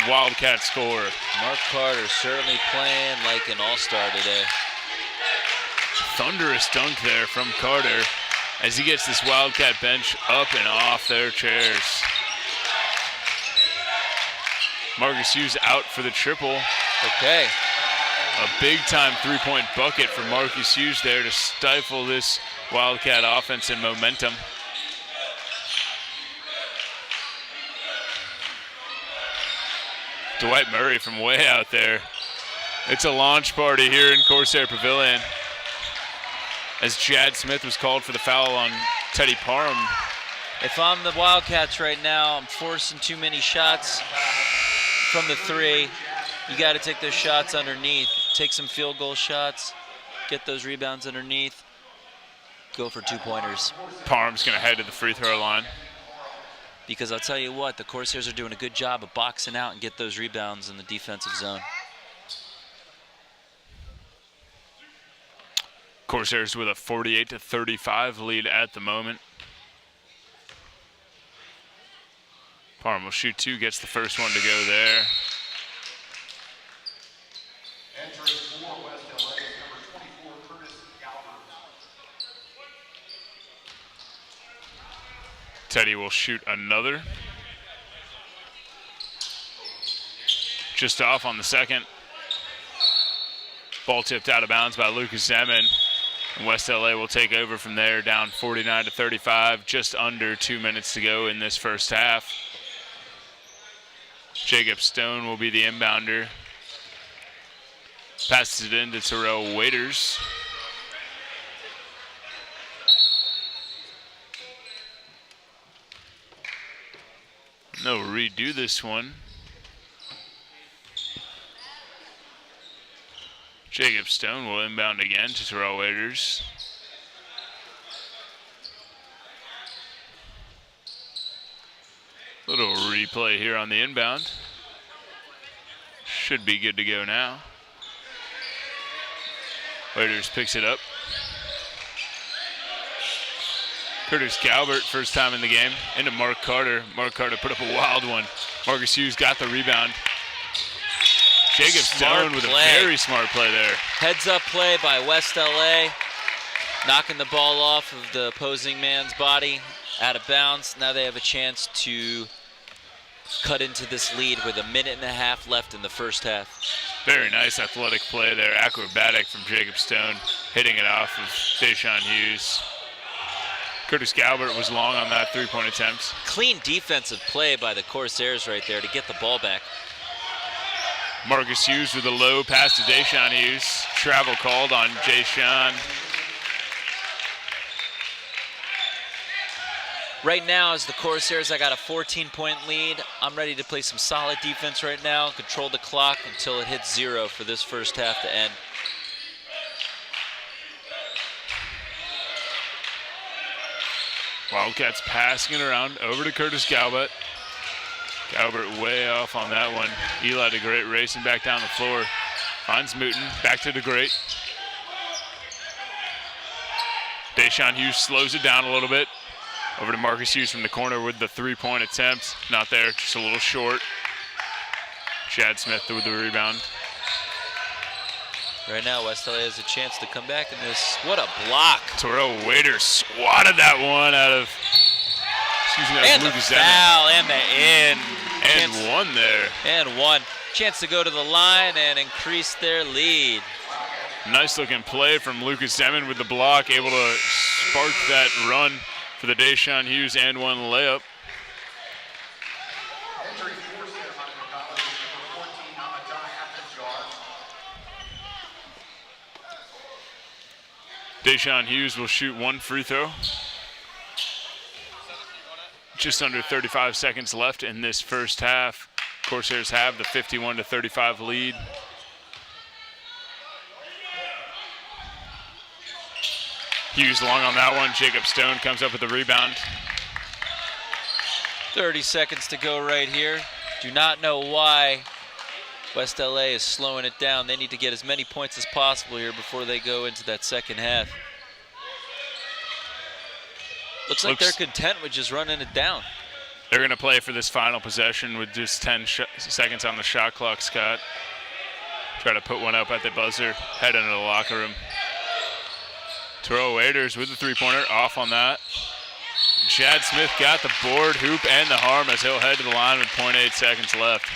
S1: Wildcat score.
S2: Mark Carter certainly playing like an all-star today.
S1: Thunderous dunk there from Carter as he gets this Wildcat bench up and off their chairs. Marcus Hughes out for the triple.
S2: Okay.
S1: A big-time three-point bucket for Marcus Hughes there to stifle this Wildcat offense and momentum. Dwight Murray from way out there. It's a launch party here in Corsair Pavilion as Chad Smith was called for the foul on Teddy Parham.
S2: If I'm the Wildcats right now, I'm forcing too many shots from the 3. You got to take those shots underneath. Take some field goal shots, get those rebounds underneath, go for 2-pointers.
S1: Parham's going to head to the free throw line.
S2: Because I'll tell you what, the Corsairs are doing a good job of boxing out and get those rebounds in the defensive zone.
S1: Corsairs with a 48-35 lead at the moment. Parham will shoot two, gets the first one to go there. Teddy will shoot another. Just off on the second. Ball tipped out of bounds by Lucas Zeman. And West LA will take over from there, down 49-35, just under 2 minutes to go in this first half. Jacob Stone will be the inbounder. Passes it in to Terrell Waiters. No, redo this one. Jacob Stone will inbound again to Terrell Waiters. Little replay here on the inbound. Should be good to go now. Waiters picks it up. Curtis Galbert, first time in the game, into Mark Carter. Mark Carter put up a wild one. Marcus Hughes got the rebound. Jacob Stone with a very smart play there.
S2: Heads up play by West LA, knocking the ball off of the opposing man's body, out of bounds. Now they have a chance to cut into this lead with 1.5 minutes left in the first half.
S1: Very nice athletic play there, acrobatic from Jacob Stone, hitting it off of Deshaun Hughes. Curtis Galbert was long on that three-point attempt.
S2: Clean defensive play by the Corsairs right there to get the ball back.
S1: Marcus Hughes with a low pass to Deshaun Hughes. Travel called on Deshaun.
S2: Right now, as the Corsairs, I got a 14-point lead. I'm ready to play some solid defense right now, control the clock until it hits 0 for this first half to end.
S1: Wildcats passing it around over to Curtis Galbert. Galbert way off on that one. Eli DeGreat racing back down the floor. Finds Mooten, back to DeGreat. Deshaun Hughes slows it down a little bit. Over to Marcus Hughes from the corner with the three-point attempt. Not there, just a little short. Chad Smith with the rebound.
S2: Right now, West LA has a chance to come back in this. What a block.
S1: Terrell Waiters swatted that one out of,
S2: and the foul, and the in.
S1: And one there.
S2: And one. Chance to go to the line and increase their lead.
S1: Nice looking play from Lucas Zeman with the block, able to spark that run for the Deshaun Hughes and one layup. Deshaun Hughes will shoot one free throw. Just under 35 seconds left in this first half. Corsairs have the 51-35 lead. Hughes long on that one. Jacob Stone comes up with the rebound.
S2: 30 seconds to go right here. Do not know why West LA is slowing it down. They need to get as many points as possible here before they go into that second half. Looks like they're content with just running it down.
S1: They're going to play for this final possession with just 10 seconds on the shot clock, Scott. Try to put one up at the buzzer, head into the locker room. Terrell Waiters with the three-pointer, off on that. Chad Smith got the board, hoop, and the harm as he'll head to the line with 0.8 seconds left.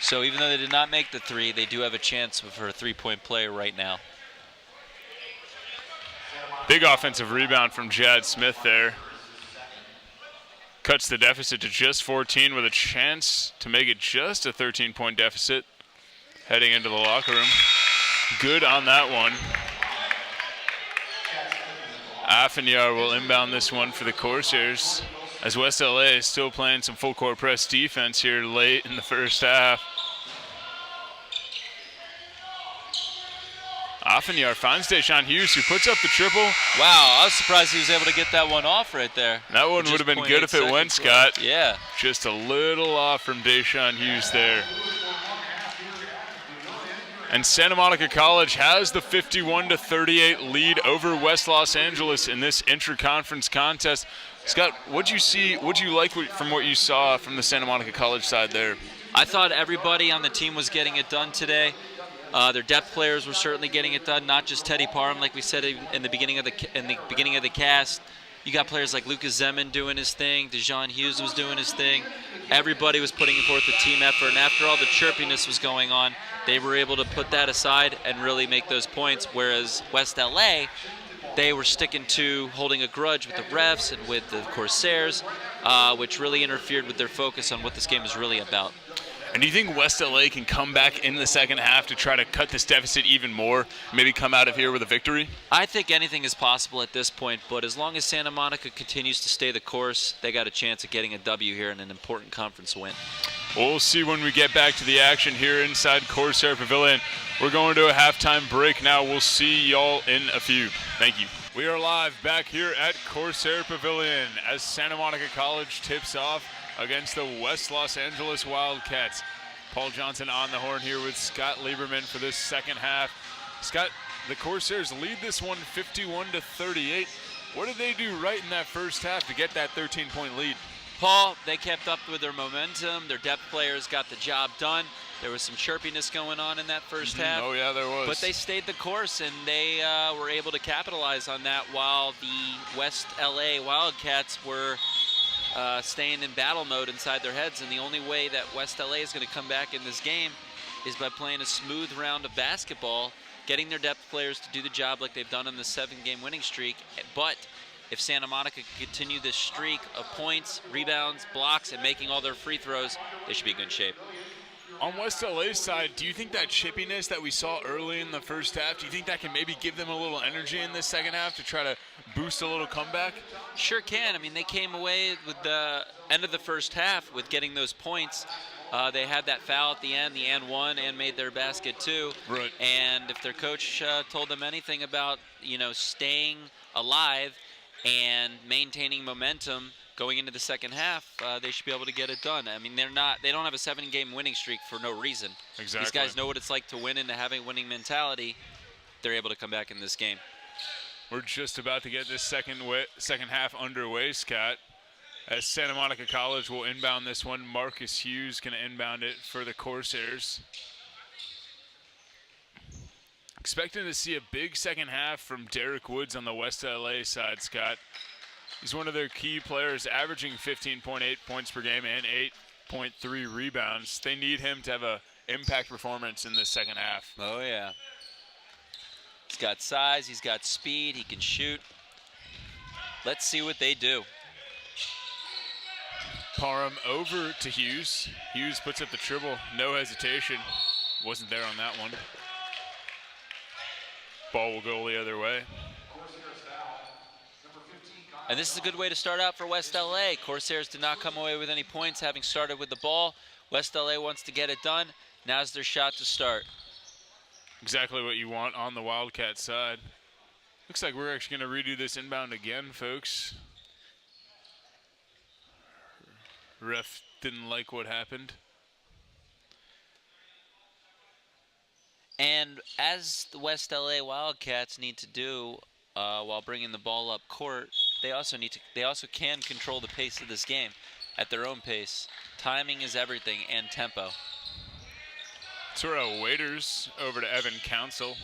S2: So even though they did not make the three, they do have a chance for a three-point play right now.
S1: Big offensive rebound from Chad Smith there. Cuts the deficit to just 14 with a chance to make it just a 13-point deficit. Heading into the locker room. Good on that one. Affanyar will inbound this one for the Corsairs, as West LA is still playing some full court press defense here late in the first half. Affanyar finds Deshaun Hughes, who puts up the triple.
S2: Wow, I was surprised he was able to get that one off right there.
S1: That one would have been good if it went, Scott.
S2: Yeah.
S1: Just a little off from Deshaun Hughes there. And Santa Monica College has the 51-38 lead over West Los Angeles in this intra-conference contest. Scott, what'd you like from what you saw from the Santa Monica College side there?
S2: I thought everybody on the team was getting it done today. Their depth players were certainly getting it done, not just Teddy Parham, like we said in the beginning of the cast. You got players like Lucas Zeman doing his thing. DeJean Hughes was doing his thing. Everybody was putting forth a team effort, and after all the chirpiness was going on, they were able to put that aside and really make those points, whereas West LA, they were sticking to holding a grudge with the refs and with the Corsairs, which really interfered with their focus on what this game is really about.
S1: And do you think West LA can come back in the second half to try to cut this deficit even more, maybe come out of here with a victory?
S2: I think anything is possible at this point, but as long as Santa Monica continues to stay the course, they got a chance of getting a W here and an important conference win.
S1: We'll see when we get back to the action here inside Corsair Pavilion. We're going to a halftime break now. We'll see y'all in a few. Thank you. We are live back here at Corsair Pavilion as Santa Monica College tips off against the West Los Angeles Wildcats. Paul Johnson on the horn here with Scott Lieberman for this second half. Scott, the Corsairs lead this one 51-38. What did they do right in that first half to get that 13-point lead?
S2: Paul, they kept up with their momentum. Their depth players got the job done. There was some chirpiness going on in that first half.
S1: Oh, yeah, there was.
S2: But they stayed the course, and they were able to capitalize on that while the West LA Wildcats were staying in battle mode inside their heads. And the only way that West LA is going to come back in this game is by playing a smooth round of basketball, getting their depth players to do the job like they've done in the 7-game winning streak. But if Santa Monica can continue this streak of points, rebounds, blocks, and making all their free throws, they should be in good shape.
S1: On West LA's side, do you think that chippiness that we saw early in the first half, do you think that can maybe give them a little energy in this second half to try to boost a little comeback?
S2: Sure can. I mean, they came away with the end of the first half with getting those points. They had that foul at the end won and made their basket too.
S1: Right.
S2: And if their coach told them anything about, staying alive and maintaining momentum going into the second half, they should be able to get it done. I mean, they don't have a 7-game winning streak for no reason.
S1: Exactly.
S2: These guys know what it's like to win and to have a winning mentality. They're able to come back in this game.
S1: We're just about to get this second half underway, Scott, as Santa Monica College will inbound this one. Marcus Hughes going to inbound it for the Corsairs. Expecting to see a big second half from Derek Woods on the West LA side, Scott. He's one of their key players, averaging 15.8 points per game and 8.3 rebounds. They need him to have an impact performance in this second half.
S2: Oh, yeah. He's got size, he's got speed, he can shoot. Let's see what they do.
S1: Parham over to Hughes. Hughes puts up the triple, no hesitation. Wasn't there on that one. Ball will go the other way.
S2: And this is a good way to start out for West LA. Corsairs did not come away with any points having started with the ball. West LA wants to get it done. Now's their shot to start.
S1: Exactly what you want on the Wildcat side. Looks like we're actually going to redo this inbound again, folks. Ref didn't like what happened.
S2: And as the West LA Wildcats need to do while bringing the ball up court, they also can control the pace of this game at their own pace. Timing is everything, and tempo.
S1: Terrell Waiters over to Evan Council.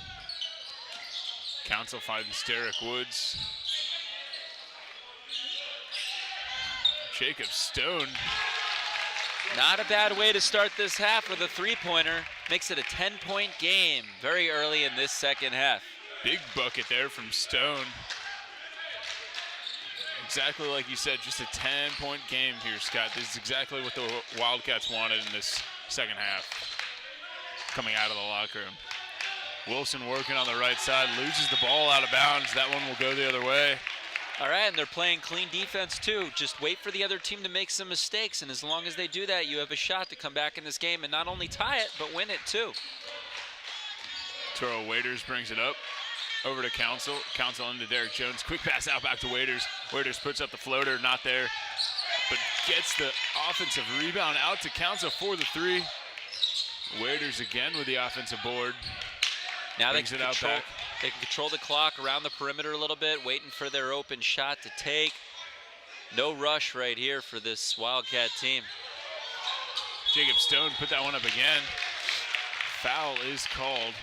S1: Council finds Derek Woods. Jacob Stone.
S2: Not a bad way to start this half with a three-pointer. Makes it a 10-point game very early in this second half.
S1: Big bucket there from Stone. Exactly like you said, just a 10-point game here, Scott. This is exactly what the Wildcats wanted in this second half. Coming out of the locker room. Wilson working on the right side, loses the ball out of bounds. That one will go the other way.
S2: All right, and they're playing clean defense too. Just wait for the other team to make some mistakes, and as long as they do that, you have a shot to come back in this game and not only tie it, but win it too.
S1: Terrell Waiters brings it up. Over to Council. Council into Derek Jones. Quick pass out back to Waiters. Waiters puts up the floater, not there, but gets the offensive rebound out to Council for the three. Waiters again with the offensive board.
S2: Now
S1: Brings
S2: they
S1: it
S2: can,
S1: out
S2: control,
S1: back.
S2: they can control the clock around the perimeter a little bit, waiting for their open shot to take. No rush right here for this Wildcat team.
S1: Jacob Stone put that one up again. Foul is called.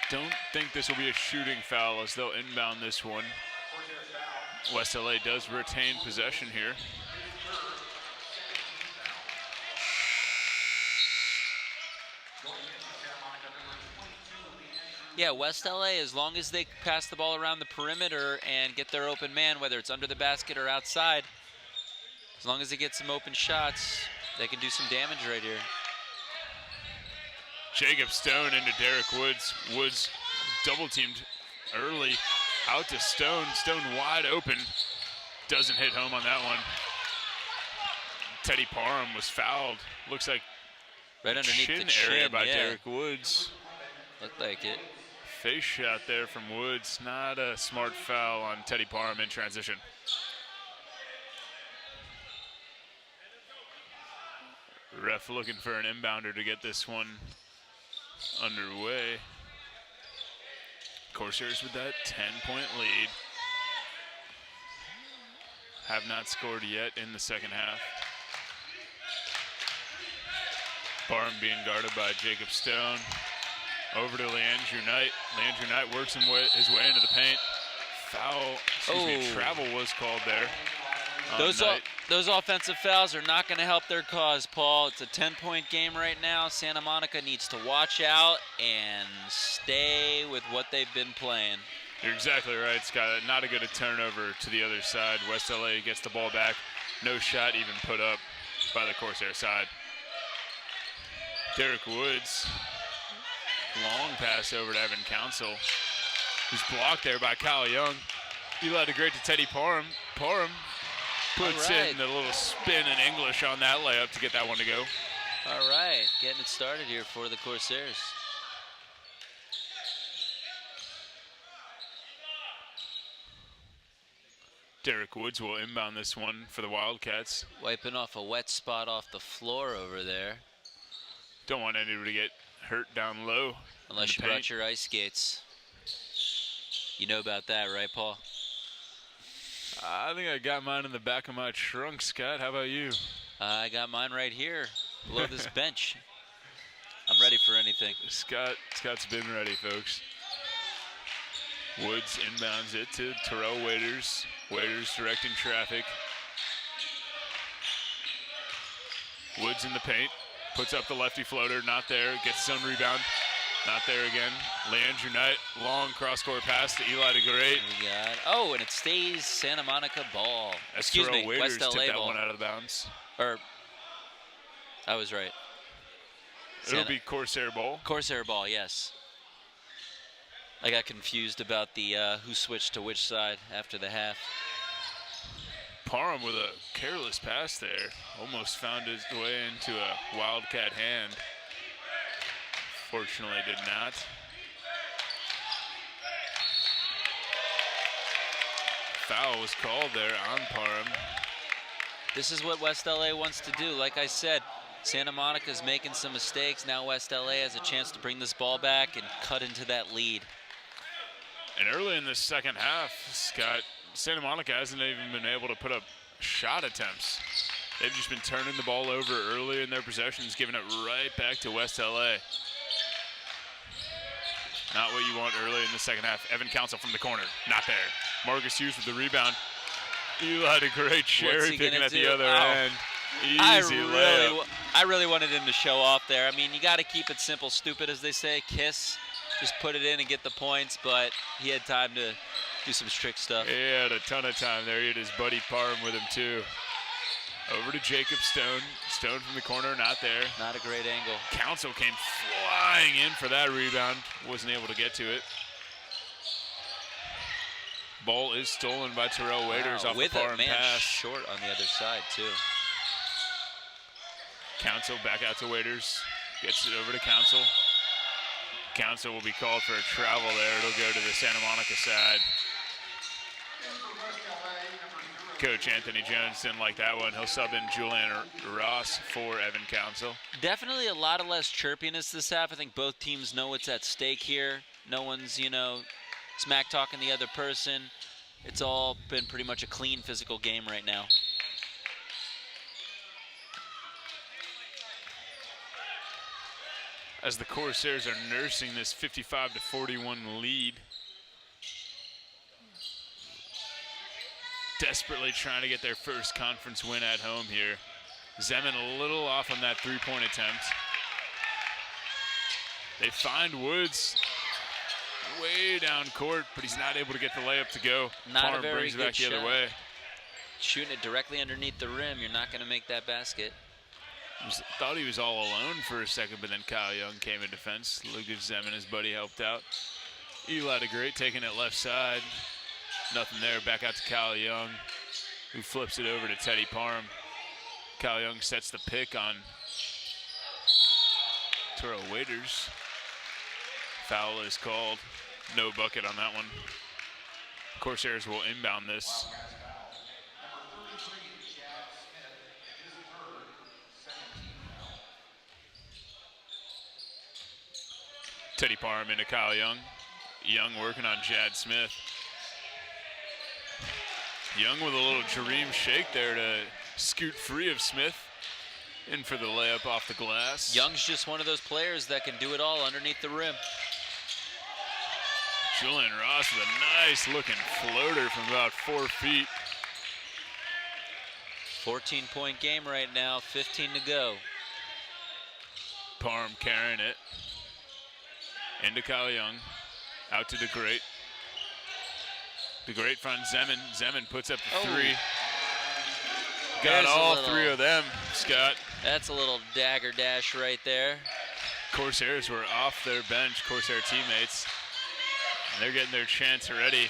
S1: Don't think this will be a shooting foul as they'll inbound this one. West LA does retain possession here.
S2: Yeah, West LA, as long as they pass the ball around the perimeter and get their open man, whether it's under the basket or outside, as long as they get some open shots, they can do some damage right here.
S1: Jacob Stone into Derek Woods. Woods double teamed early. Out to Stone. Stone wide open. Doesn't hit home on that one. Teddy Parham was fouled. Looks like
S2: right underneath
S1: chin
S2: the chin
S1: area by
S2: yeah.
S1: Derek Woods.
S2: Looked like it.
S1: Face shot there from Woods. Not a smart foul on Teddy Parham in transition. Ref looking for an inbounder to get this one underway. Corsairs with that 10-point lead. Have not scored yet in the second half. Parham being guarded by Jacob Stone. Over to Leandrew Knight. Leandrew Knight works his way into the paint. Foul, travel was called there.
S2: Those offensive fouls are not going to help their cause, Paul. It's a 10-point game right now. Santa Monica needs to watch out and stay with what they've been playing.
S1: You're exactly right, Scott. Not a good turnover to the other side. West LA gets the ball back. No shot even put up by the Corsair side. Derek Woods. Long pass over to Evan Council, who's blocked there by Kyle Young. Eli DeGreat to Teddy Parham. Parham puts in the little spin in English on that layup to get that one to go.
S2: All right, getting it started here for the Corsairs.
S1: Derek Woods will inbound this one for the Wildcats.
S2: Wiping off a wet spot off the floor over there.
S1: Don't want anybody to get hurt down low.
S2: Unless you brought your ice skates. You know about that, right, Paul?
S1: I think I got mine in the back of my trunk, Scott. How about you?
S2: I got mine right here, below this bench. I'm ready for anything.
S1: Scott's been ready, folks. Woods inbounds it to Terrell Waiters. Waiters directing traffic. Woods in the paint. Puts up the lefty floater, not there. Gets his own rebound, not there again. Leandrew Knight, long cross-court pass to Eli DeGreat.
S2: Oh, and it stays Santa Monica ball.
S1: Excuse me, West LA tipped that one out of the bounds.
S2: I was right.
S1: It'll be Corsair ball.
S2: Corsair ball, yes. I got confused about the who switched to which side after the half.
S1: Parham with a careless pass there. Almost found his way into a Wildcat hand. Fortunately did not. Foul was called there on Parham.
S2: This is what West LA wants to do. Like I said, Santa Monica's making some mistakes. Now West LA has a chance to bring this ball back and cut into that lead.
S1: And early in the second half, Scott, Santa Monica hasn't even been able to put up shot attempts. They've just been turning the ball over early in their possessions, giving it right back to West LA. Not what you want early in the second half. Evan Council from the corner, not there. Marcus Hughes with the rebound. Eli DeGreat cherry picking at the other end. Easy layup.
S2: I really wanted him to show off there. I mean, you got to keep it simple, stupid as they say. Kiss, just put it in and get the points, but he had time to do some trick stuff.
S1: He had a ton of time there. He had his buddy Parham with him too. Over to Jacob Stone. Stone from the corner, not there.
S2: Not a great angle.
S1: Council came flying in for that rebound. Wasn't able to get to it. Ball is stolen by Terrell Waiters off the Parham pass.
S2: Short on the other side too.
S1: Council back out to Waiters. Gets it over to Council. Council will be called for a travel there. It'll go to the Santa Monica side. Coach Anthony Jones didn't like that one. He'll sub in Julian Ross for Evan Council.
S2: Definitely a lot of less chirpiness this half. I think both teams know what's at stake here. No one's, smack talking the other person. It's all been pretty much a clean physical game right now.
S1: As the Corsairs are nursing this 55-41 lead. Desperately trying to get their first conference win at home here. Zeman a little off on that three-point attempt. They find Woods way down court, but he's not able to get the layup to go.
S2: Not a very
S1: brings it
S2: good
S1: back the
S2: shot.
S1: other way.
S2: Shooting it directly underneath the rim, you're not going to make that basket.
S1: Thought he was all alone for a second, but then Kyle Young came in defense. Lucas Zeman, his buddy, helped out. Eli DeGreat taking it left side. Nothing there. Back out to Kyle Young, who flips it over to Teddy Parham. Kyle Young sets the pick on Terrell Waiters. Foul is called. No bucket on that one. Corsairs will inbound this. Teddy Parham into Kyle Young. Young working on Jad Smith. Young with a little Jareem shake there to scoot free of Smith. In for the layup off the glass.
S2: Young's just one of those players that can do it all underneath the rim.
S1: Julian Ross with a nice looking floater from about 4 feet.
S2: 14-point game right now, 15 to go.
S1: Parham carrying it. Into Kyle Young. Out to DeGreat. DeGreat finds Zeman. Zeman puts up the three. Got all three of them, Scott.
S2: That's a little dagger dash right there.
S1: Corsairs were off their bench, Corsair teammates. And they're getting their chance already.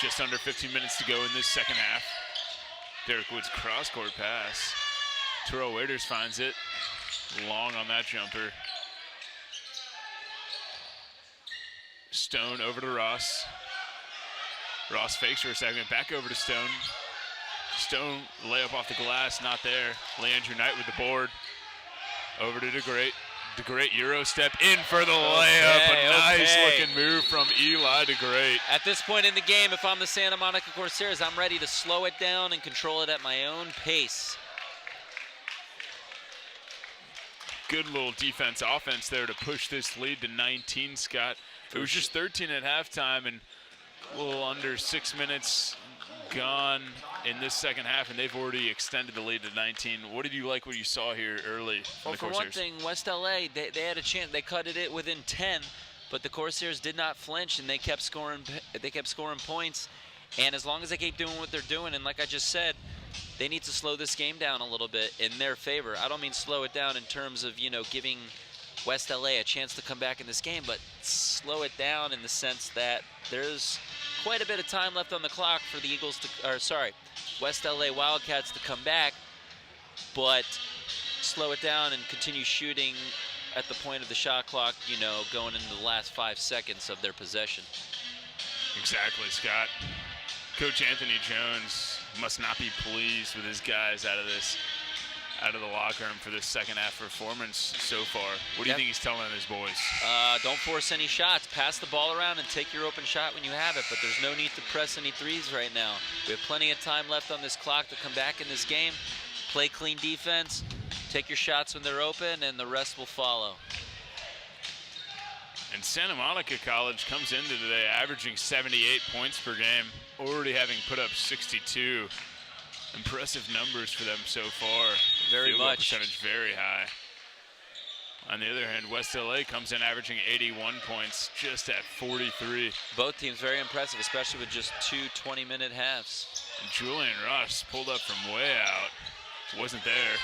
S1: Just under 15 minutes to go in this second half. Derek Woods cross-court pass. Terrell Waiters finds it. Long on that jumper. Stone over to Ross. Ross fakes for a second, back over to Stone. Stone layup off the glass, not there. Leandrew Knight with the board. Over to DeGreat. DeGreat Euro step in for the layup. A nice looking move from Eli DeGreat.
S2: At this point in the game, if I'm the Santa Monica Corsairs, I'm ready to slow it down and control it at my own pace.
S1: Good little defense, offense there to push this lead to 19, Scott. It was just 13 at halftime and a little under 6 minutes gone in this second half, and they've already extended the lead to 19. What did you like what you saw here early from the Corsairs?
S2: For one thing, West LA, they had a chance. They cut it within 10, but the Corsairs did not flinch, and they kept scoring points. And as long as they keep doing what they're doing, and like I just said, they need to slow this game down a little bit in their favor. I don't mean slow it down in terms of, giving West LA a chance to come back in this game, but slow it down in the sense that there's quite a bit of time left on the clock for the West LA Wildcats to come back, but slow it down and continue shooting at the point of the shot clock, going into the last 5 seconds of their possession.
S1: Exactly, Scott. Coach Anthony Jones must not be pleased with his guys out of the locker room for this second half performance so far. What do you think he's telling his boys?
S2: Don't force any shots. Pass the ball around and take your open shot when you have it, but there's no need to press any threes right now. We have plenty of time left on this clock to come back in this game. Play clean defense, take your shots when they're open, and the rest will follow.
S1: And Santa Monica College comes into today averaging 78 points per game, already having put up 62. Impressive numbers for them so far.
S2: Very
S1: Field goal
S2: much.
S1: Percentage very high. On the other hand, West LA comes in averaging 81 points, just at 43.
S2: Both teams very impressive, especially with just 2 20-minute halves.
S1: And Julian Ross pulled up from way out. Wasn't there.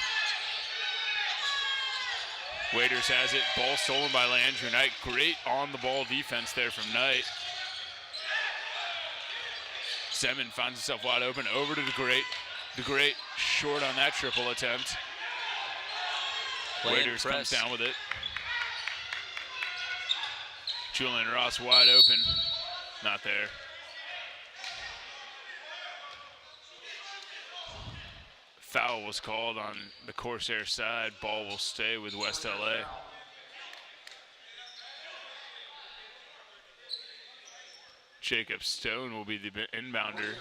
S1: Waiters has it. Ball stolen by Leandrew Knight. Great on-the-ball defense there from Knight. Zeman finds himself wide open. Over to DeGreat. DeGreat short on that triple attempt. Waiters comes down with it. Julian Ross wide open. Not there. Foul was called on the Corsair side. Ball will stay with West LA. Jacob Stone will be the inbounder.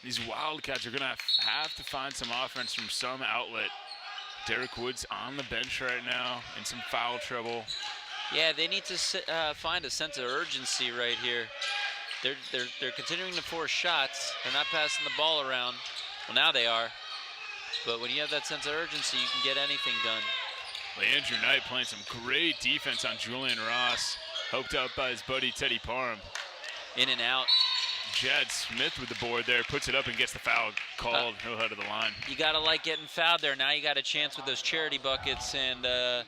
S1: These Wildcats are going to have to find some offense from some outlet. Derek Woods on the bench right now in some foul trouble.
S2: Yeah, they need to find a sense of urgency right here. They're continuing to force shots. They're not passing the ball around. Well, now they are. But when you have that sense of urgency, you can get anything done.
S1: Well, Andrew Knight playing some great defense on Julian Ross, helped out by his buddy Teddy Parham.
S2: In and out.
S1: Jad Smith with the board there, puts it up and gets the foul called. He'll head to the line.
S2: You got to like getting fouled there. Now you got a chance with those charity buckets and a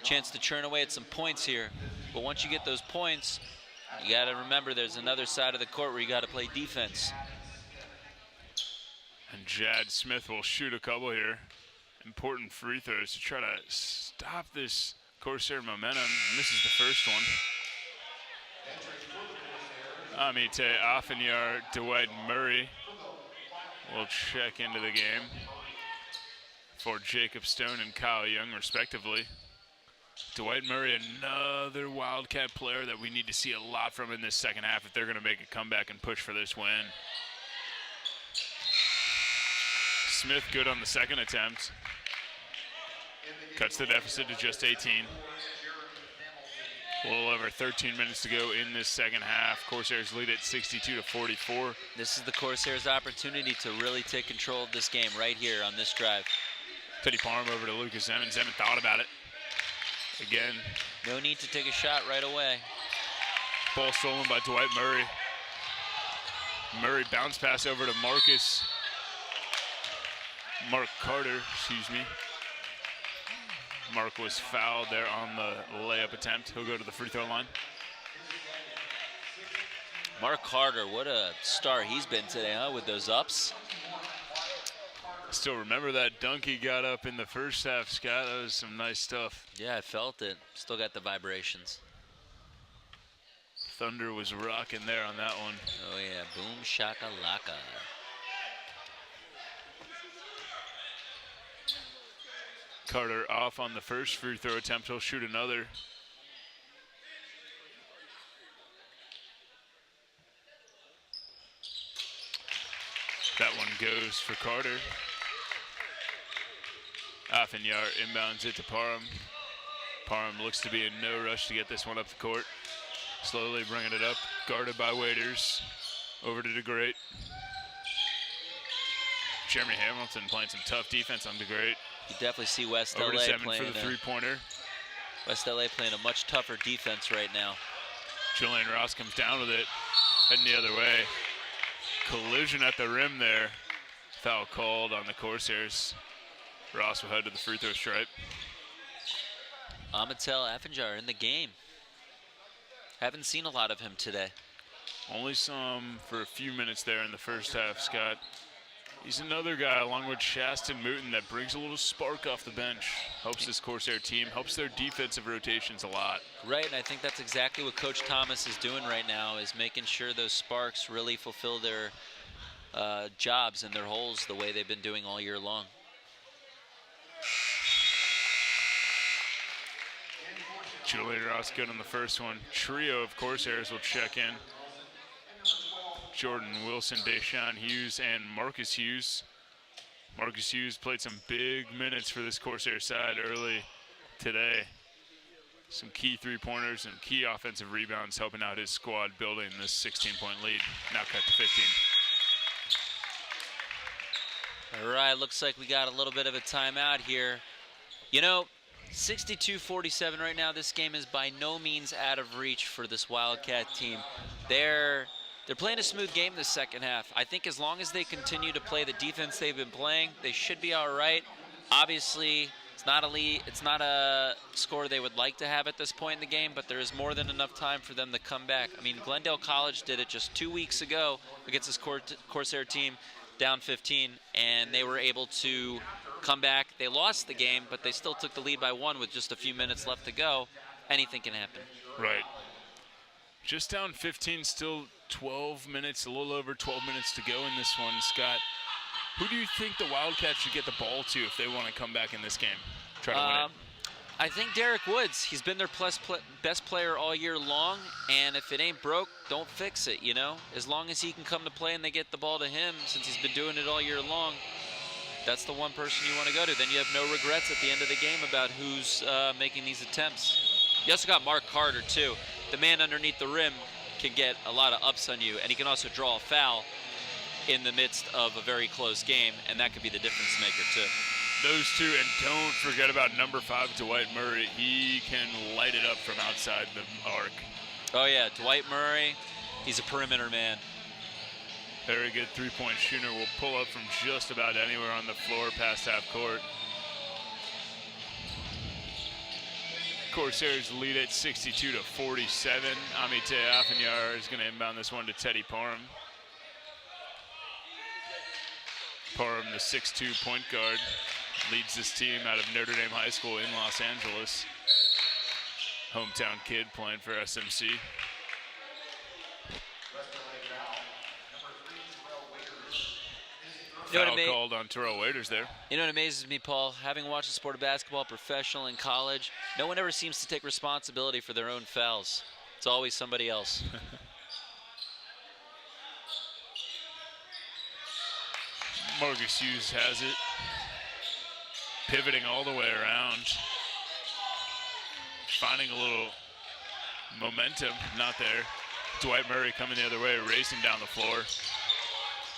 S2: chance to churn away at some points here. But once you get those points, you got to remember there's another side of the court where you got to play defense.
S1: And Jad Smith will shoot a couple here. Important free throws to try to stop this Corsair momentum. Misses the first one. Amite Afanyar, Dwight Murray will check into the game for Jacob Stone and Kyle Young, respectively. Dwight Murray, another Wildcat player that we need to see a lot from in this second half if they're going to make a comeback and push for this win. Smith good on the second attempt. Cuts the deficit to just 18. A little over 13 minutes to go in this second half. Corsairs lead at 62-44.
S2: This is the Corsairs' opportunity to really take control of this game right here on this drive.
S1: Teddy Parham over to Lucas Emmons. Emmons thought about it. Again.
S2: No need to take a shot right away.
S1: Ball stolen by Dwight Murray. Murray bounce pass over to Mark Carter, excuse me. Mark was fouled there on the layup attempt. He'll go to the free throw line.
S2: Mark Carter, what a star he's been today, huh, with those ups.
S1: Still remember that dunk he got up in the first half, Scott. That was some nice stuff.
S2: Yeah, I felt it. Still got the vibrations.
S1: Thunder was rocking there on that one.
S2: Oh, yeah. Boom shakalaka.
S1: Carter off on the first free throw attempt. He'll shoot another. That one goes for Carter. Afanyar inbounds it to Parham. Parham looks to be in no rush to get this one up the court. Slowly bringing it up, guarded by Waiters. Over to DeGreat. Jeremy Hamilton playing some tough defense on DeGreat.
S2: You definitely see West
S1: Over
S2: LA
S1: to Seven
S2: playing
S1: for the three-pointer.
S2: West LA playing a much tougher defense right now.
S1: Julian Ross comes down with it, heading the other way. Collision at the rim there. Foul called on the Corsairs. Ross will head to the free throw stripe.
S2: Amatel Affanjar in the game. Haven't seen a lot of him today.
S1: Only some for a few minutes there in the first half, Scott. He's another guy, along with Shaston Mooten, that brings a little spark off the bench. Helps this Corsair team, helps their defensive rotations a lot.
S2: Right, and I think that's exactly what Coach Thomas is doing right now, is making sure those sparks really fulfill their jobs and their holes the way they've been doing all year long.
S1: Julian Ross good on the first one. Trio of Corsairs will check in. Jordan Wilson, Deshaun Hughes, and Marcus Hughes. Marcus Hughes played some big minutes for this Corsair side early today. Some key three-pointers and key offensive rebounds helping out his squad building this 16-point lead. Now cut to 15.
S2: All right, looks like we got a little bit of a timeout here. You know, 62-47 right now. This game is by no means out of reach for this Wildcat team. They're playing a smooth game this second half. I think as long as they continue to play the defense they've been playing, they should be all right. Obviously, it's not a score they would like to have at this point in the game, but there is more than enough time for them to come back. I mean, Glendale College did it just 2 weeks ago against this Corsair team, down 15, and they were able to come back. They lost the game, but they still took the lead by 1 with just a few minutes left to go. Anything can happen.
S1: Right. Just down 15, still 12 minutes, a little over 12 minutes to go in this one, Scott. Who do you think the Wildcats should get the ball to if they want to come back in this game? Try to win it.
S2: I think Derek Woods. He's been their best player all year long, and if it ain't broke, don't fix it, you know? As long as he can come to play and they get the ball to him, since he's been doing it all year long, that's the one person you want to go to. Then you have no regrets at the end of the game about who's making these attempts. You also got Mark Carter, too. The man underneath the rim can get a lot of ups on you, and he can also draw a foul in the midst of a very close game, and that could be the difference maker, too.
S1: Those two, and don't forget about number 5, Dwight Murray. He can light it up from outside the arc.
S2: Oh, yeah, Dwight Murray, he's a perimeter man.
S1: Very good three-point shooter. Will pull up from just about anywhere on the floor past half court. Corsairs lead at 62-47. Amite Afanyar is going to inbound this one to Teddy Parham. Parham, the 6'2" point guard, leads this team out of Notre Dame High School in Los Angeles. Hometown kid playing for SMC. Foul called on Terrell Waiters there.
S2: You know what amazes me, Paul? Having watched the sport of basketball professional in college, no one ever seems to take responsibility for their own fouls. It's always somebody else.
S1: Marcus Hughes has it. Pivoting all the way around. Finding a little momentum. Not there. Dwight Murray coming the other way, racing down the floor.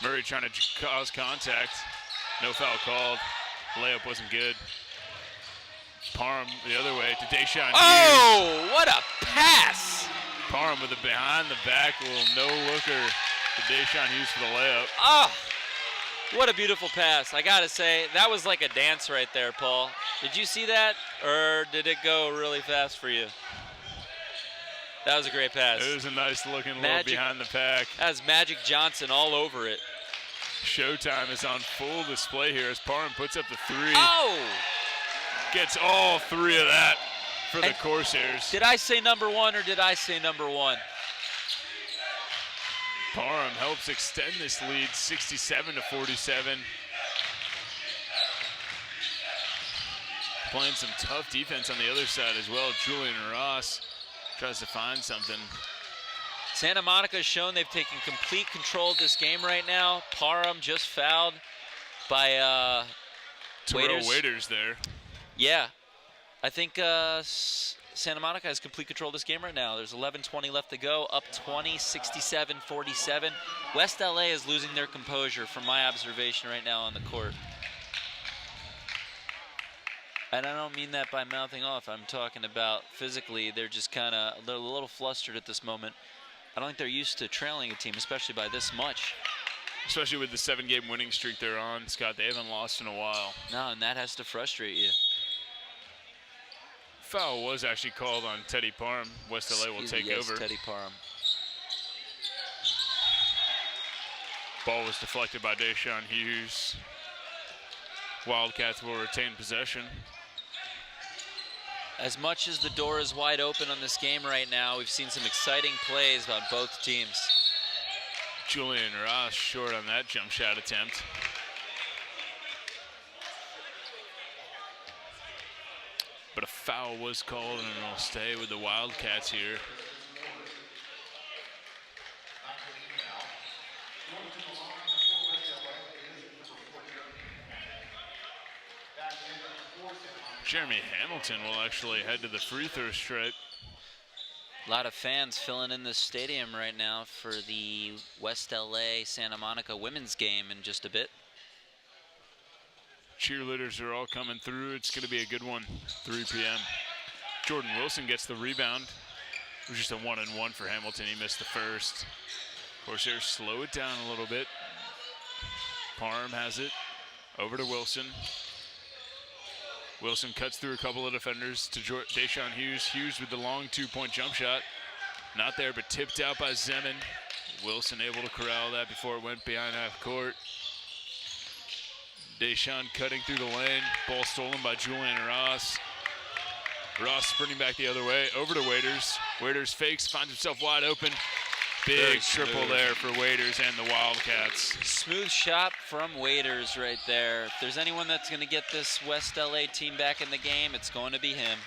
S1: Murray trying to cause contact. No foul called. Layup wasn't good. Parham the other way to Deshaun Hughes.
S2: Oh, what a pass!
S1: Parham with a behind the back little no-looker to Deshaun Hughes for the layup.
S2: Oh, what a beautiful pass. I got to say, that was like a dance right there, Paul. Did you see that, or did it go really fast for you? That was a great pass.
S1: It was a nice looking little behind the pack.
S2: That was Magic Johnson all over it.
S1: Showtime is on full display here as Parham puts up the 3.
S2: Oh!
S1: Gets all 3 of that for the Corsairs.
S2: Did I say number 1 or did I say number 1?
S1: Parham helps extend this lead 67-47. Playing some tough defense on the other side as well. Julian Ross tries to find something.
S2: Santa Monica has shown they've taken complete control of this game right now. Parham just fouled by
S1: Waiters there.
S2: Yeah. I think Santa Monica has complete control of this game right now. There's 11:20 left to go, up 20, 67-47. West LA is losing their composure from my observation right now on the court. And I don't mean that by mouthing off. I'm talking about physically. They're just they're a little flustered at this moment. I don't think they're used to trailing a team, especially by this much.
S1: Especially with the 7-game winning streak they're on, Scott. They haven't lost in a while.
S2: No, and that has to frustrate you.
S1: Foul was actually called on Teddy Parham. West LA will take over.
S2: Teddy Parham.
S1: Ball was deflected by Deshaun Hughes. Wildcats will retain possession.
S2: As much as the door is wide open on this game right now, we've seen some exciting plays on both teams.
S1: Julian Ross short on that jump shot attempt. But a foul was called, and it'll stay with the Wildcats here. Jeremy Hamilton will actually head to the free throw stripe.
S2: A lot of fans filling in this stadium right now for the West LA Santa Monica women's game in just a bit.
S1: Cheerleaders are all coming through. It's going to be a good one. 3 p.m. Jordan Wilson gets the rebound. It was just a 1-and-1 for Hamilton. He missed the first. Corsairs slow it down a little bit. Parham has it. Over to Wilson. Wilson cuts through a couple of defenders to Deshaun Hughes. Hughes with the long 2-point jump shot. Not there, but tipped out by Zeman. Wilson able to corral that before it went behind half court. Deshaun cutting through the lane. Ball stolen by Julian Ross. Ross sprinting back the other way, over to Waiters. Waiters fakes, finds himself wide open. Big triple there for Waiters and the Wildcats.
S2: Smooth shot from Waiters right there. If there's anyone that's going to get this West LA team back in the game, it's going to be him.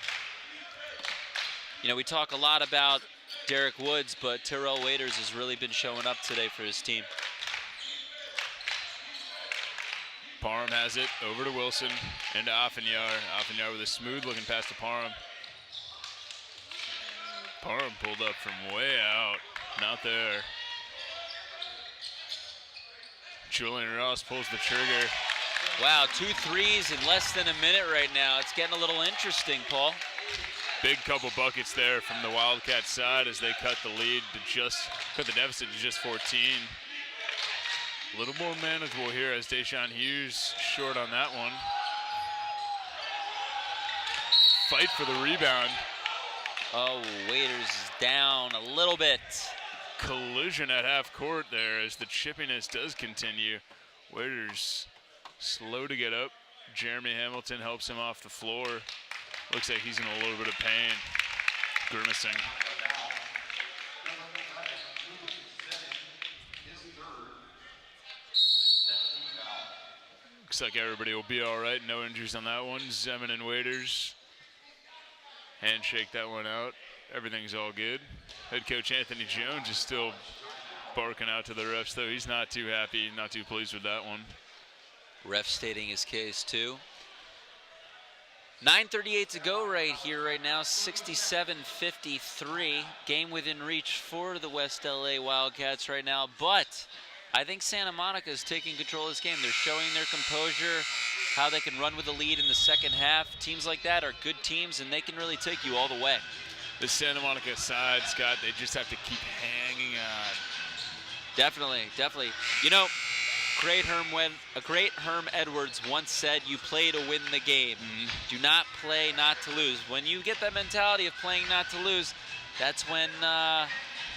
S2: You know, we talk a lot about Derek Woods, but Terrell Waiters has really been showing up today for his team.
S1: Parham has it, over to Wilson, into Offenyar. Offenyar with a smooth looking pass to Parham. Parham pulled up from way out, not there. Julian Ross pulls the trigger.
S2: Wow, 2 threes in less than a minute right now. It's getting a little interesting, Paul.
S1: Big couple buckets there from the Wildcat side as they cut the lead to cut the deficit to just 14. A little more manageable here as Deshaun Hughes short on that one. Fight for the rebound.
S2: Oh, Waiters is down a little bit.
S1: Collision at half court there as the chippiness does continue. Waiters slow to get up. Jeremy Hamilton helps him off the floor. Looks like he's in a little bit of pain, grimacing. Looks like everybody will be all right. No injuries on that one. Zeman and Waiters handshake that one out. Everything's all good. Head coach Anthony Jones is still barking out to the refs, though. He's not too happy, not too pleased with that one.
S2: Ref stating his case, too. 9:38 to go right here, right now, 67-53. Game within reach for the West LA Wildcats right now, but I think Santa Monica is taking control of this game. They're showing their composure, how they can run with the lead in the second half. Teams like that are good teams, and they can really take you all the way.
S1: The Santa Monica side, Scott, they just have to keep hanging on.
S2: Definitely, definitely. You know, a great Herm Edwards once said, you play to win the game. Do not play not to lose. When you get that mentality of playing not to lose, that's when,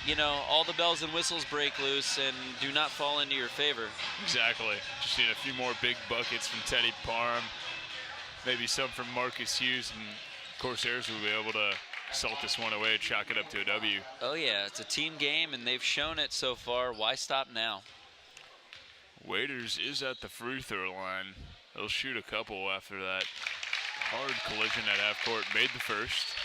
S2: you know, all the bells and whistles break loose and do not fall into your favor.
S1: Exactly. Just need a few more big buckets from Teddy Parham, maybe some from Marcus Hughes, and Corsairs will be able to salt this one away, chalk it up to a W.
S2: Oh, yeah, it's a team game, and they've shown it so far. Why stop now?
S1: Waiters is at the free throw line. They'll shoot a couple after that hard collision at half court. Made the first.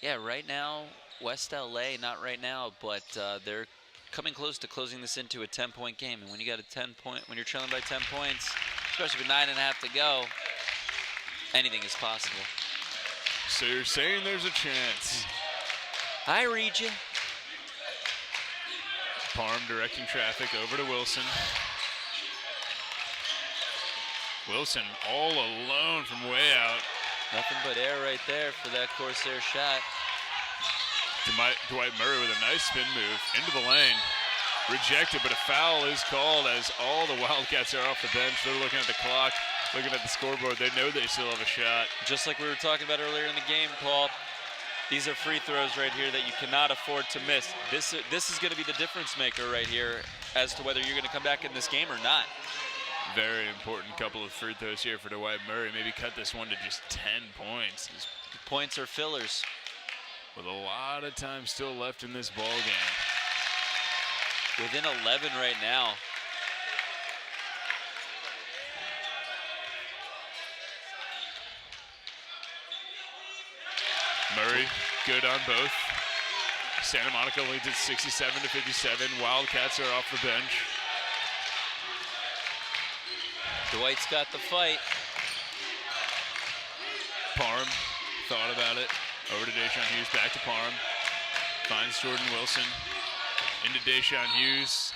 S2: Yeah, right now, West LA, not right now, but they're coming close to closing this into a 10-point game. And when you got a 10-point, when you're trailing by 10 points, especially with 9.5 to go, anything is possible.
S1: So you're saying there's a chance?
S2: I read you.
S1: Parham directing traffic over to Wilson. Wilson all alone from way out.
S2: Nothing but air right there for that Corsair shot.
S1: Dwight Murray with a nice spin move into the lane. Rejected, but a foul is called as all the Wildcats are off the bench. They're looking at the clock, looking at the scoreboard. They know they still have a shot.
S2: Just like we were talking about earlier in the game, Paul. These are free throws right here that you cannot afford to miss. This is going to be the difference maker right here as to whether you're going to come back in this game or not.
S1: Very important couple of free throws here for Dwight Murray. Maybe cut this one to just 10 points.
S2: The points are fillers.
S1: With a lot of time still left in this ball game.
S2: Within 11 right now.
S1: Murray, good on both. Santa Monica leads at 67-57. Wildcats are off the bench.
S2: Dwight's got the fight.
S1: Parham thought about it. Over to Deshaun Hughes, back to Parham. Finds Jordan Wilson. Into Deshaun Hughes.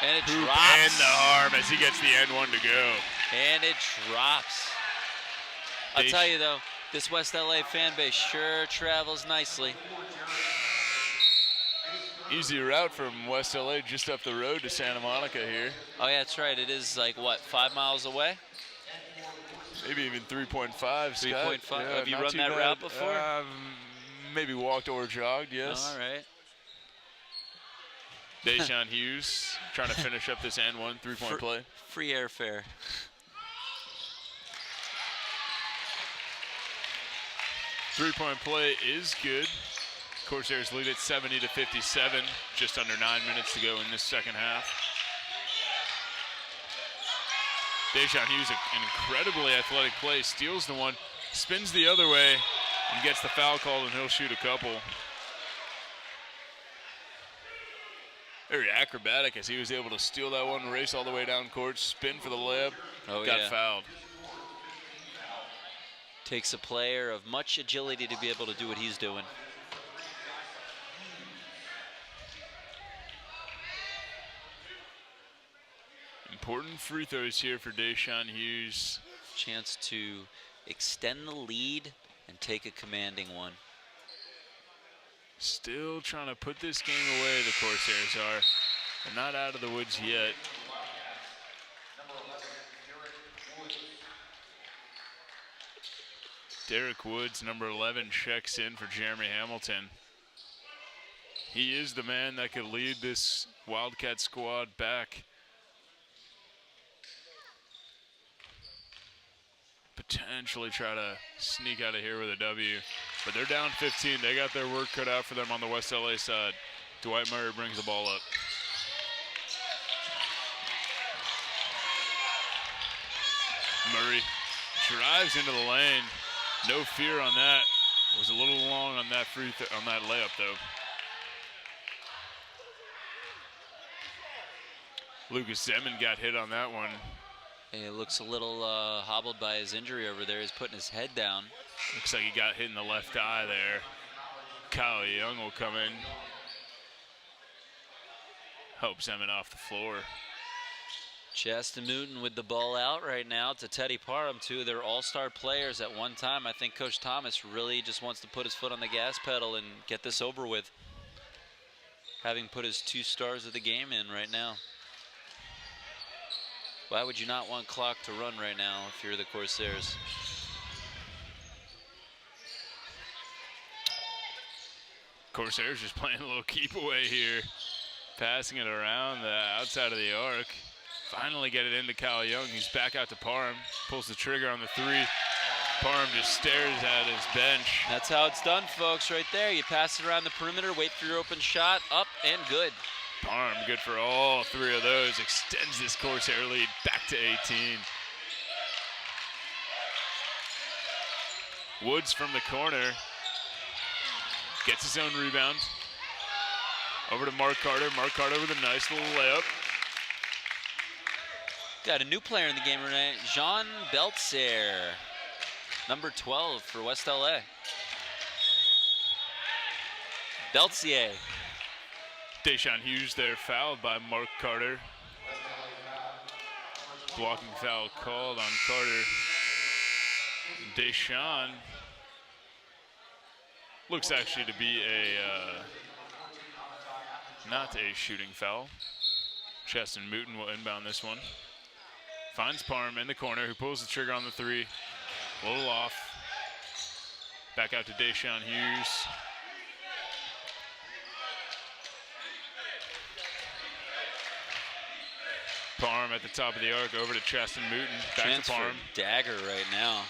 S2: And it
S1: Hoop
S2: drops.
S1: and the arm as he gets the N1 to go.
S2: And it drops. I'll tell you though, this West LA fan base sure travels nicely.
S1: Easy route from West LA just up the road to Santa Monica here.
S2: Oh yeah, that's right. It is like, what, 5 miles away?
S1: Maybe even 3.5, Scott.
S2: 3.5.
S1: Yeah,
S2: have you
S1: not
S2: run
S1: too
S2: that
S1: bad.
S2: route before?
S1: Maybe walked or jogged, yes.
S2: All right.
S1: Deshaun Hughes trying to finish up this N1 three-point play.
S2: Free airfare.
S1: Three-point play is good. Corsairs lead it 70-57. Just under 9 minutes to go in this second half. Deshaun Hughes, an incredibly athletic play, steals the one, spins the other way, and gets the foul called, and he'll shoot a couple. Very acrobatic as he was able to steal that one, race all the way down court, spin for the layup, got fouled.
S2: Takes a player of much agility to be able to do what he's doing.
S1: Important free throws here for Deshaun Hughes.
S2: Chance to extend the lead and take a commanding one.
S1: Still trying to put this game away, the Corsairs are. They're not out of the woods yet. Derek Woods, number 11, checks in for Jeremy Hamilton. He is the man that could lead this Wildcat squad back. Potentially try to sneak out of here with a W. But they're down 15. They got their work cut out for them on the West LA side. Dwight Murray brings the ball up. Murray drives into the lane. No fear on that. Was a little long on that on that layup though. Lucas Zeman got hit on that one.
S2: He looks a little hobbled by his injury over there. He's putting his head down.
S1: Looks like he got hit in the left eye there. Kyle Young will come in. Help Zeman off the floor.
S2: Chaston Newton with the ball out right now to Teddy Parham, two of their all-star players at one time. I think Coach Thomas really just wants to put his foot on the gas pedal and get this over with, having put his 2 stars of the game in right now. Why would you not want clock to run right now if you're the Corsairs?
S1: Corsairs just playing a little keep away here. Passing it around the outside of the arc. Finally get it into Kyle Young. He's back out to Parham. Pulls the trigger on the 3. Parham just stares at his bench.
S2: That's how it's done, folks, right there. You pass it around the perimeter, wait for your open shot, up and good.
S1: Parham good for all 3 of those. Extends this Corsair lead back to 18. Woods from the corner. Gets his own rebound. Over to Mark Carter. Mark Carter with a nice little layup.
S2: Got a new player in the game tonight, Jean Beltzer, number 12 for West LA. Beltzier.
S1: Deshaun Hughes there fouled by Mark Carter. Blocking foul called on Carter. Deshaun looks actually to be a not a shooting foul. Cheston Mooten will inbound this one. Finds Parham in the corner, who pulls the trigger on the 3. A little off. Back out to Deshaun Hughes. Parham at the top of the arc, over to Cheston Mooten. Back
S2: Chance
S1: to Parham.
S2: for dagger right now.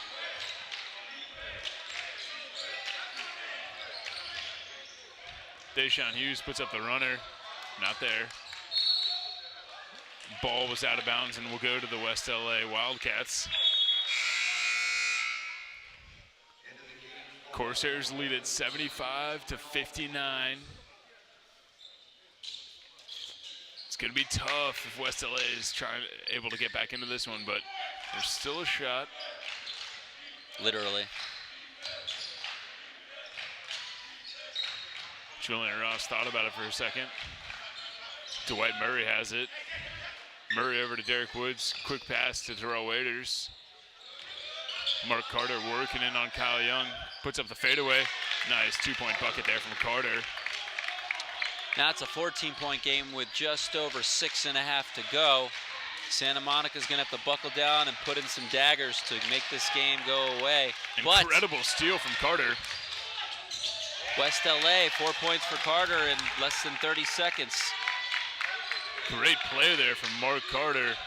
S1: Deshaun Hughes puts up the runner. Not there. Ball was out of bounds and will go to the West LA Wildcats. Corsairs lead at 75-59. It's going to be tough if West LA is able to get back into this one, but there's still a shot.
S2: Literally.
S1: Julian Ross thought about it for a second. Dwight Murray has it. Murray over to Derek Woods. Quick pass to Terrell Waiters. Mark Carter working in on Kyle Young. Puts up the fadeaway. Nice 2-point bucket there from Carter.
S2: Now it's a 14-point game with just over 6.5 to go. Santa Monica's going to have to buckle down and put in some daggers to make this game go away.
S1: Incredible steal from Carter.
S2: West LA, 4 points for Carter in less than 30 seconds.
S1: Great play there from Mark Carter.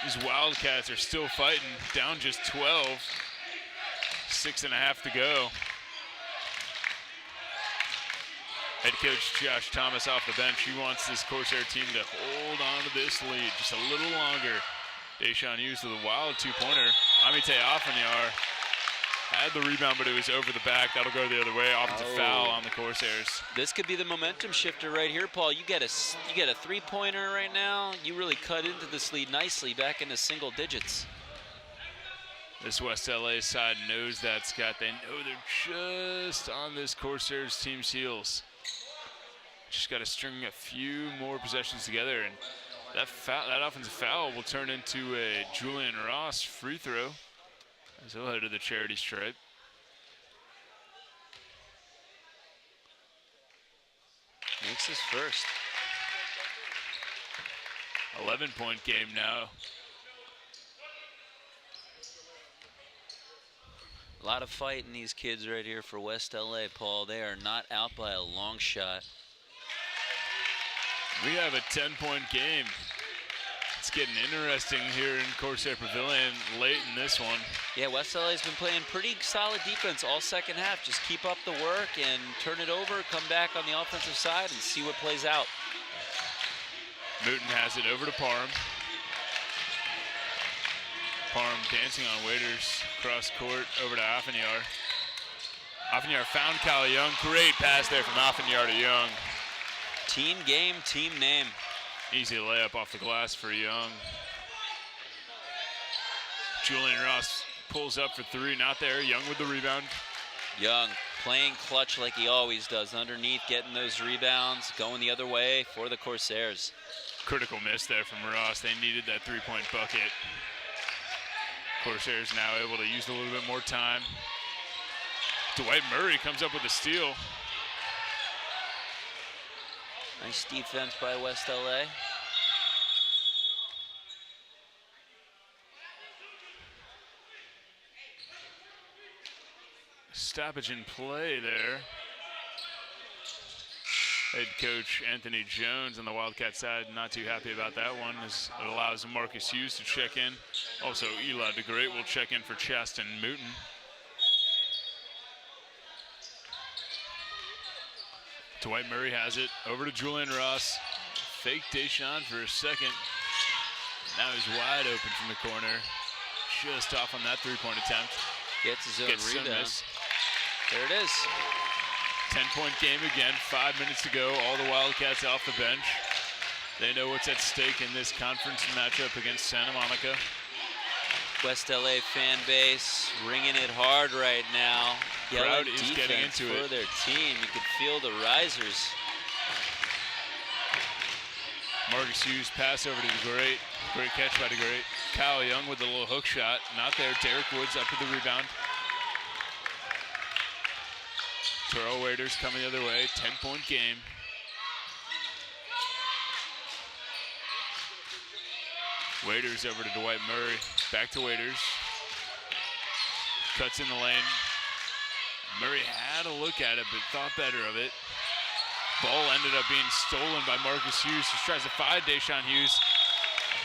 S1: These Wildcats are still fighting, down just 12. 6.5 to go. Head coach Josh Thomas off the bench. He wants this Corsair team to hold on to this lead just a little longer. Deshaun Hughes with a wild two-pointer. Amite Afanyar had the rebound, but it was over the back. That'll go the other way. Offensive foul on the Corsairs.
S2: This could be the momentum shifter right here, Paul. You get a three-pointer right now. You really cut into this lead nicely, back into single digits.
S1: This West LA side knows that, Scott. They know they're just on this Corsairs team's heels. Just got to string a few more possessions together, and that offensive foul will turn into a Julian Ross free throw as he'll head to the charity stripe.
S2: Makes his first.
S1: 11-point game now.
S2: A lot of fight in these kids right here for West LA, Paul. They are not out by a long shot.
S1: We have a 10-point game. It's getting interesting here in Corsair Pavilion late in this one.
S2: Yeah, West LA's been playing pretty solid defense all second half. Just keep up the work and turn it over, come back on the offensive side and see what plays out.
S1: Mooten has it over to Parham. Parham dancing on Waiters. Cross court over to Afanyar. Afanyar found Kyle Young. Great pass there from Afanyar to Young.
S2: Team game, team name.
S1: Easy layup off the glass for Young. Julian Ross pulls up for three. Not there. Young with the rebound.
S2: Young playing clutch like he always does. Underneath, getting those rebounds, going the other way for the Corsairs.
S1: Critical miss there from Ross. They needed that three-point bucket. Corsairs now able to use a little bit more time. Dwight Murray comes up with a steal.
S2: Nice defense by West LA.
S1: Stoppage in play there. Head coach Anthony Jones on the Wildcat side not too happy about that one, as it allows Marcus Hughes to check in. Also, Eli DeGreat will check in for Chaston Mooten. Dwight Murray has it over to Julian Ross. Fake Deshaun for a second. Now he's wide open from the corner. Just off on that three-point attempt.
S2: Gets his own rebound. There it is.
S1: 10-point game again, 5 minutes to go. All the Wildcats off the bench. They know what's at stake in this conference matchup against Santa Monica.
S2: West LA fan base ringing it hard right now.
S1: Crowd is getting into
S2: for
S1: it.
S2: Their team. You could feel the risers.
S1: Marcus Hughes pass over to DeGreat. Great catch by DeGreat. Kyle Young with a little hook shot. Not there. Derek Woods up with the rebound. Terrell Waiters coming the other way. 10-point game. Waiters over to Dwight Murray. Back to Waiters. Cuts in the lane. Murray had a look at it, but thought better of it. Ball ended up being stolen by Marcus Hughes. Just tries to find Deshaun Hughes.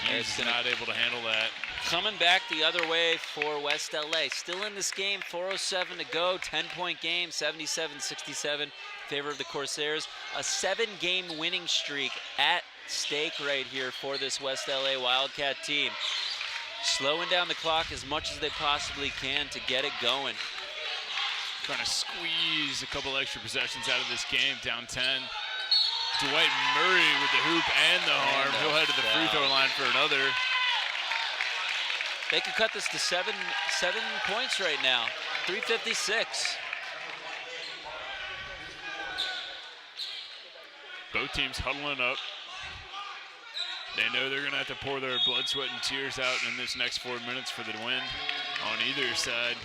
S1: Hughes is not able to handle that.
S2: Coming back the other way for West LA. Still in this game, 4:07 to go. 10-point game, 77-67 in favor of the Corsairs. A 7-game winning streak at stake right here for this West LA Wildcat team. Slowing down the clock as much as they possibly can to get it going.
S1: Trying to squeeze a couple extra possessions out of this game, down 10. Dwight Murray with the hoop and the arm. He'll head to the free throw line for another.
S2: They could cut this to seven points right now. 3:56.
S1: Both teams huddling up. They know they're going to have to pour their blood, sweat, and tears out in this next 4 minutes for the win on either side.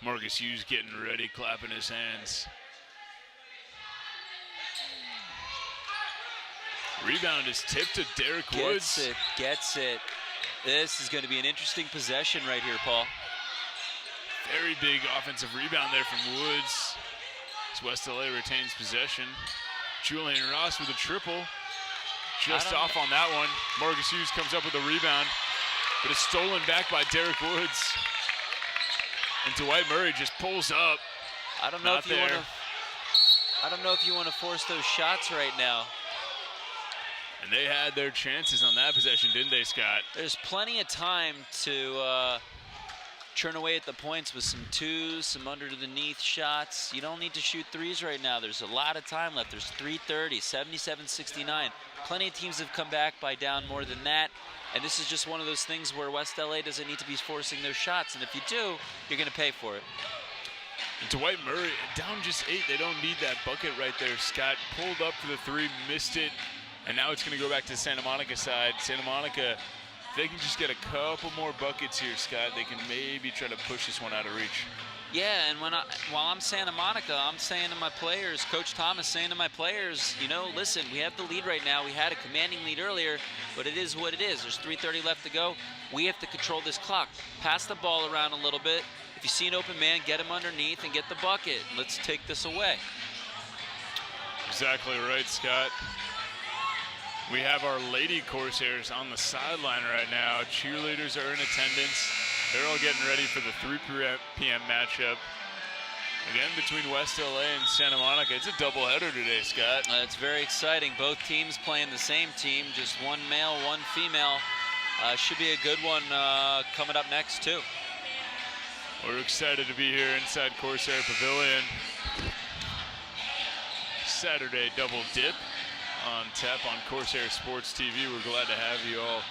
S1: Marcus Hughes getting ready, clapping his hands. Rebound is tipped to Derek Woods.
S2: Gets it. This is going to be an interesting possession right here, Paul.
S1: Very big offensive rebound there from Woods. As West LA retains possession. Julian Ross with a triple. just off on that one. Marcus Hughes comes up with a rebound, but it's stolen back by Derek Woods. And Dwight Murray just pulls up.
S2: I don't know if you want to. I don't know if you want to force those shots right now.
S1: And they had their chances on that possession, didn't they, Scott?
S2: There's plenty of time to churn away at the points with some twos, some underneath shots. You don't need to shoot threes right now. There's a lot of time left. There's 3:30, 77-69. Plenty of teams have come back by down more than that. And this is just one of those things where West LA doesn't need to be forcing those shots. And if you do, you're going to pay for it.
S1: Dwight Murray, down just 8. They don't need that bucket right there. Scott pulled up for the 3, missed it. And now it's going to go back to the Santa Monica side. Santa Monica, if they can just get a couple more buckets here, Scott, they can maybe try to push this one out of reach.
S2: Yeah, and while I'm Santa Monica, I'm saying to my players, Coach Thomas saying to my players, you know, listen, we have the lead right now. We had a commanding lead earlier, but it is what it is. There's 3:30 left to go. We have to control this clock. Pass the ball around a little bit. If you see an open man, get him underneath and get the bucket. Let's take this away.
S1: Exactly right, Scott. We have our Lady Corsairs on the sideline right now. Cheerleaders are in attendance. They're all getting ready for the 3 p.m. matchup. Again, between West LA and Santa Monica. It's a doubleheader today, Scott.
S2: It's very exciting. Both teams playing the same team, just one male, one female. Should be a good one coming up next, too.
S1: We're excited to be here inside Corsair Pavilion. Saturday double dip on tap on Corsair Sports TV. We're glad to have you all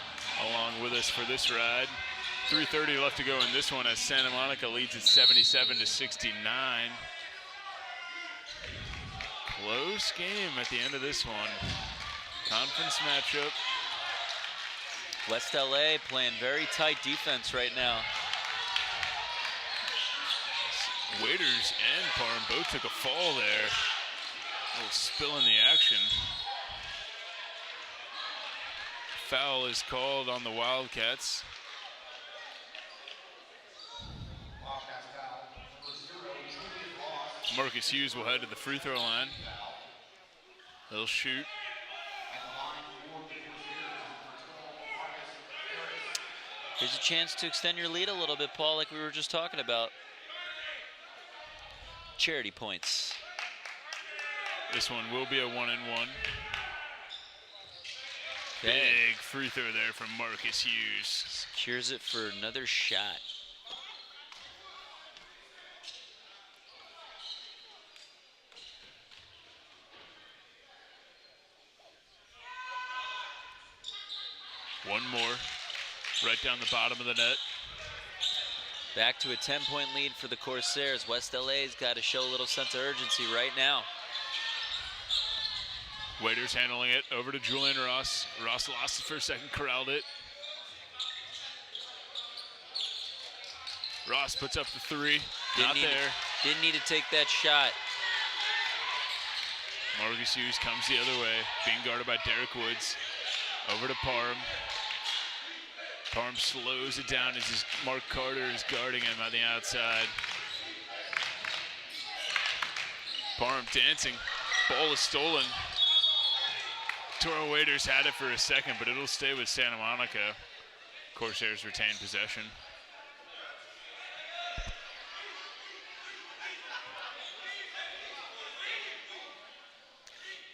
S1: along with us for this ride. 3:30 left to go in this one as Santa Monica leads at 77-69. Close game at the end of this one. Conference matchup.
S2: West LA playing very tight defense right now.
S1: Waiters and Parham both took a fall there. A little spill in the action. Foul is called on the Wildcats. Marcus Hughes will head to the free throw line. He'll shoot.
S2: Here's a chance to extend your lead a little bit, Paul, like we were just talking about. Charity points.
S1: This one will be a 1-and-1.
S2: Okay.
S1: Big free throw there from Marcus Hughes.
S2: Secures it for another shot.
S1: One more, right down the bottom of the net.
S2: Back to a 10-point lead for the Corsairs. West LA's got to show a little sense of urgency right now.
S1: Waiters handling it over to Julian Ross. Ross lost it for a second, corralled it. Ross puts up the 3, not there.
S2: Didn't need to take that shot.
S1: Marcus Hughes comes the other way, being guarded by Derek Woods. Over to Parham. Parham slows it down as Mark Carter is guarding him on the outside. Parham dancing. Ball is stolen. Toro Waiters had it for a second, but it'll stay with Santa Monica. Corsairs retain possession.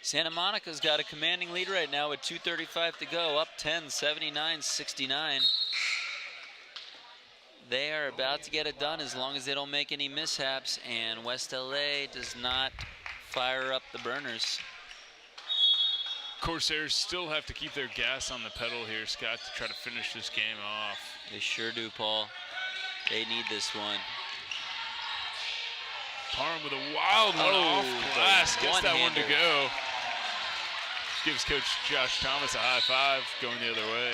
S2: Santa Monica's got a commanding lead right now with 2:35 to go, up 10, 79-69. They are about to get it done as long as they don't make any mishaps, and West LA does not fire up the burners.
S1: Corsairs still have to keep their gas on the pedal here, Scott, to try to finish this game off.
S2: They sure do, Paul. They need this one.
S1: Parham with a wild one off glass, gets that one to go. Gives Coach Josh Thomas a high five, going the other way.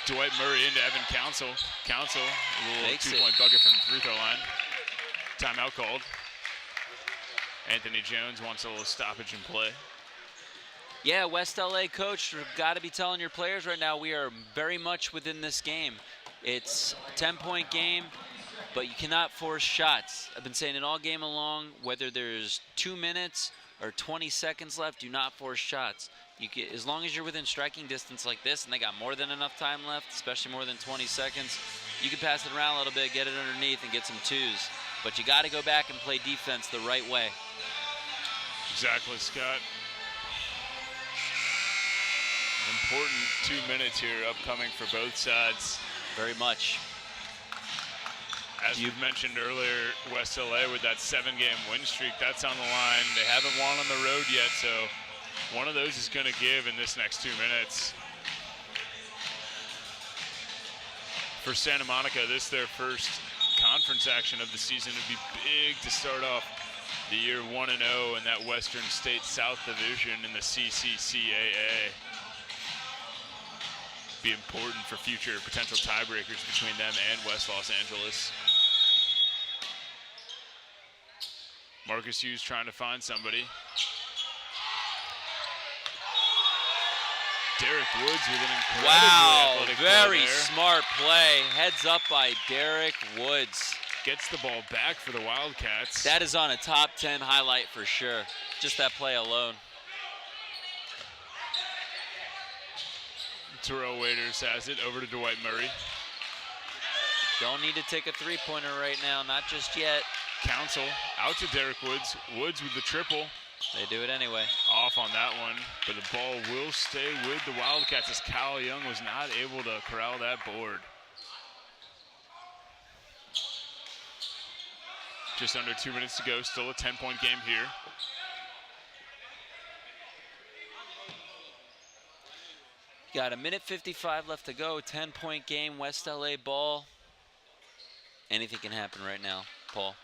S1: Dwight Murray into Evan Council. Council, a little 2-point bucket from the free throw line. Timeout called. Anthony Jones wants a little stoppage in play.
S2: Yeah, West LA coach, you've got to be telling your players right now, we are very much within this game. It's a 10-point game, but you cannot force shots. I've been saying it all game along, whether there's 2 minutes or 20 seconds left, do not force shots. You can, as long as you're within striking distance like this, and they got more than enough time left, especially more than 20 seconds, you can pass it around a little bit, get it underneath, and get some twos. But you got to go back and play defense the right way.
S1: Exactly, Scott. Important 2 minutes here upcoming for both sides.
S2: Very much.
S1: As you've mentioned earlier, West LA with that 7-game win streak, that's on the line. They haven't won on the road yet, so one of those is going to give in this next 2 minutes. For Santa Monica, this their first conference action of the season. It'd be big to start off the year 1-0 in that Western State South Division in the CCCAA. Be important for future potential tiebreakers between them and West Los Angeles. Marcus Hughes trying to find somebody. Derek Woods with an incredibly athletic play
S2: very
S1: there.
S2: smart play. Heads up by Derek Woods.
S1: Gets the ball back for the Wildcats.
S2: That is on a top 10 highlight for sure. Just that play alone.
S1: Terrell Waiters has it over to Dwight Murray.
S2: Don't need to take a three-pointer right now, not just yet.
S1: Council out to Derek Woods. Woods with the triple.
S2: They do it anyway.
S1: Off on that one, but the ball will stay with the Wildcats as Kyle Young was not able to corral that board. Just under 2 minutes to go, still a 10-point game here.
S2: Got a minute 55 left to go, 10-point game, West LA ball. Anything can happen right now, Paul.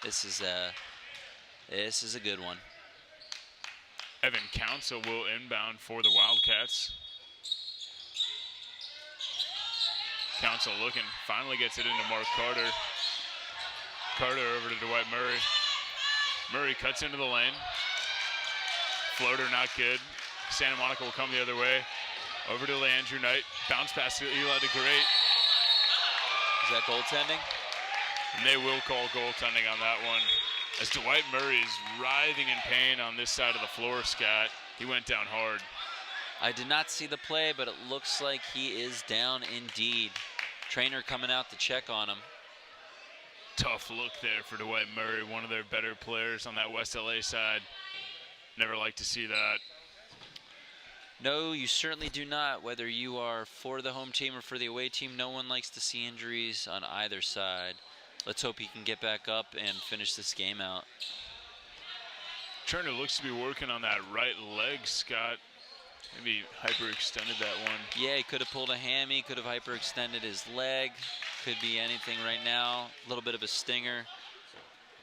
S2: This is a good one.
S1: Evan Council will inbound for the Wildcats. Council looking, finally gets it into Mark Carter. Carter over to Dwight Murray. Murray cuts into the lane. Floater not good. Santa Monica will come the other way. Over to Leandrew Knight. Bounce pass to Eli DeGreat.
S2: Is that goaltending?
S1: And they will call goaltending on that one. As Dwight Murray is writhing in pain on this side of the floor, Scott. He went down hard.
S2: I did not see the play, but it looks like he is down indeed. Trainer coming out to check on him.
S1: Tough look there for Dwight Murray, one of their better players on that West LA side. Never like to see that.
S2: No, you certainly do not. Whether you are for the home team or for the away team, no one likes to see injuries on either side. Let's hope he can get back up and finish this game out.
S1: Turner looks to be working on that right leg, Scott. Maybe hyperextended that one.
S2: Yeah, he could have pulled a hammy, could have hyperextended his leg. Could be anything right now. A little bit of a stinger.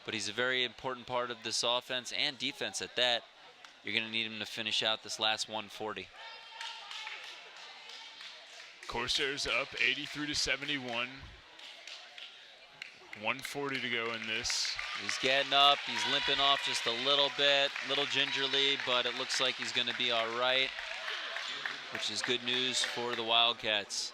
S2: But he's a very important part of this offense and defense at that. You're going to need him to finish out this last 140.
S1: Corsairs up 83-71. 140 to go in this.
S2: He's getting up. He's limping off just a little bit, little gingerly, but it looks like he's going to be all right, which is good news for the Wildcats.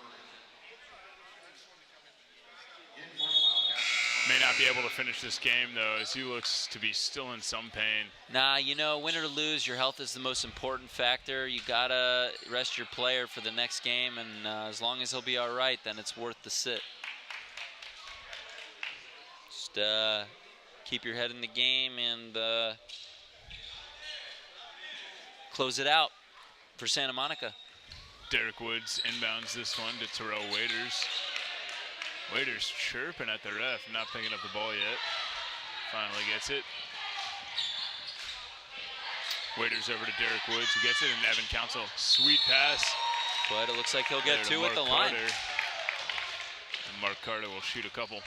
S1: May not be able to finish this game, though, as he looks to be still in some pain.
S2: Nah, you know, win or lose, your health is the most important factor. You got to rest your player for the next game, and as long as he'll be all right, then it's worth the sit. Just keep your head in the game and close it out for Santa Monica.
S1: Derek Woods inbounds this one to Terrell Waiters. Waiters chirping at the ref, not picking up the ball yet. Finally gets it. Waiters over to Derek Woods, who gets it, and Evan Council. Sweet pass.
S2: But it looks like he'll get two at the line.
S1: And Mark Carter will shoot a couple.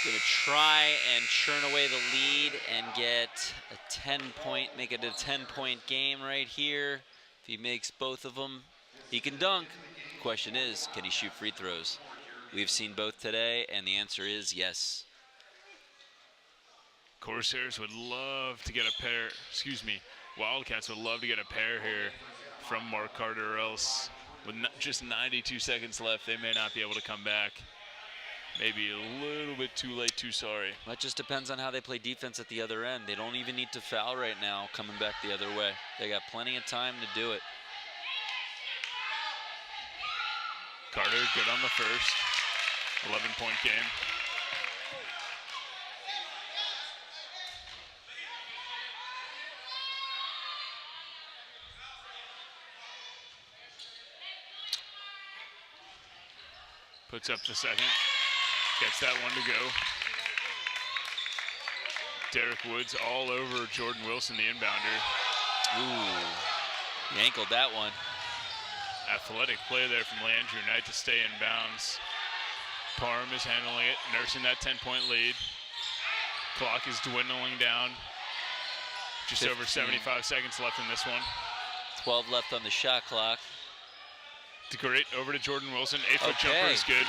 S2: He's going to try and churn away the lead and get a 10-point, make it a 10-point game right here. If he makes both of them, he can dunk. Question is, can he shoot free throws? We've seen both today, and the answer is yes.
S1: Corsairs would love to get a pair, Wildcats would love to get a pair here from Mark Carter, or else with just 92 seconds left, they may not be able to come back. maybe a little bit too late, too sorry.
S2: That just depends on how they play defense at the other end. They don't even need to foul right now coming back the other way. They got plenty of time to do it.
S1: Carter, good on the first. 11-point game. Puts up the second. Gets that one to go. Derek Woods all over Jordan Wilson, the inbounder.
S2: Ooh, he ankled that one.
S1: Athletic play there from Landry Knight to stay in bounds. Parham is handling it, nursing that 10-point lead. Clock is dwindling down. Just
S2: 15.
S1: over 75 seconds left in this one.
S2: 12 left on the shot clock.
S1: Great, over to Jordan Wilson. 8-foot jumper is good.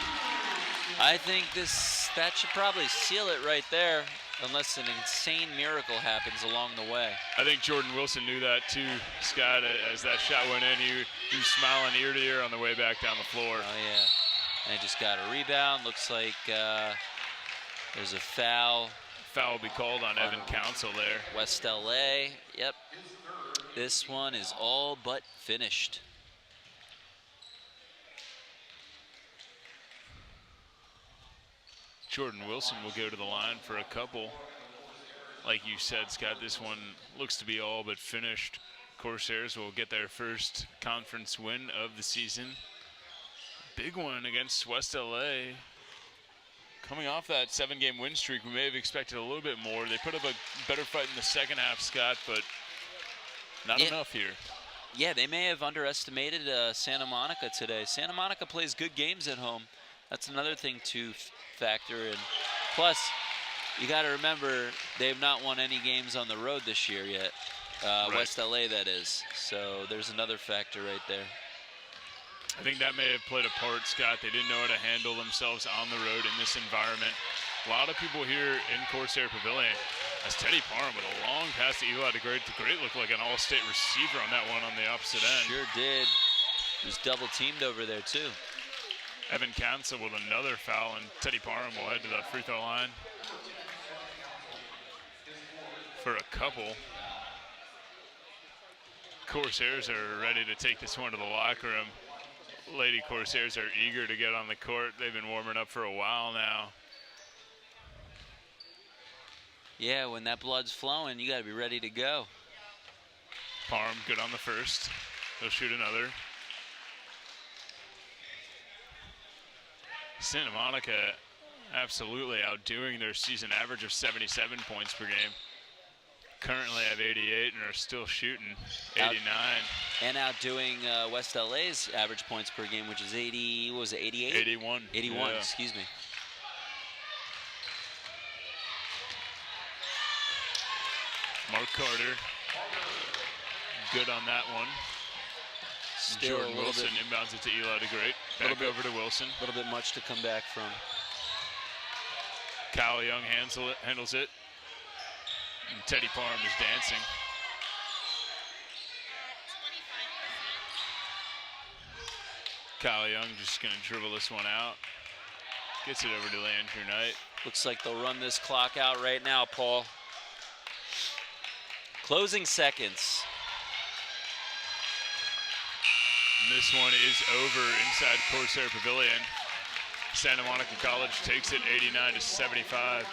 S2: I think that should probably seal it right there, unless an insane miracle happens along the way.
S1: I think Jordan Wilson knew that too, Scott. As that shot went in, he was smiling ear to ear on the way back down the floor.
S2: Oh, yeah. And they just got a rebound. Looks like there's a foul.
S1: Foul will be called on Evan Council there.
S2: West LA. Yep. This one is all but finished.
S1: Jordan Wilson will go to the line for a couple. Like you said, Scott, this one looks to be all but finished. Corsairs will get their first conference win of the season. Big one against West LA. Coming off that 7-game win streak, we may have expected a little bit more. They put up a better fight in the second half, Scott, but not enough here.
S2: Yeah, they may have underestimated Santa Monica today. Santa Monica plays good games at home. That's another thing to factor in. Plus, you got to remember, they have not won any games on the road this year yet. Right. West LA, that is. So there's another factor right there.
S1: I think that may have played a part, Scott. They didn't know how to handle themselves on the road in this environment. A lot of people here in Corsair Pavilion. As Teddy Parham with a long pass to Eli DeGreat. DeGreat looked like an all-state receiver on that one on the opposite end.
S2: Sure did. He was double-teamed over there, too.
S1: Evan Council with another foul, and Teddy Parham will head to the free throw line for a couple. Corsairs are ready to take this one to the locker room. Lady Corsairs are eager to get on the court. They've been warming up for a while now.
S2: Yeah, when that blood's flowing, you got to be ready to go.
S1: Parham good on the first. He'll shoot another. Santa Monica absolutely outdoing their season average of 77 points per game. Currently have 88 and are still shooting 89.
S2: And outdoing West LA's average points per game, which is 80, what was it, 88?
S1: 81.
S2: 81,
S1: yeah.
S2: Excuse me.
S1: Mark Carter, good on that one.
S2: Still
S1: Jordan Wilson inbounds it to Eli DeGreat. Back over to Wilson.
S2: A little bit much to come back from.
S1: Kyle Young handles it. And Teddy Parham is dancing. Kyle Young just going to dribble this one out. Gets it over to Landry Knight.
S2: Looks like they'll run this clock out right now, Paul. Closing seconds.
S1: And this one is over inside Corsair Pavilion. Santa Monica College takes it 89-75.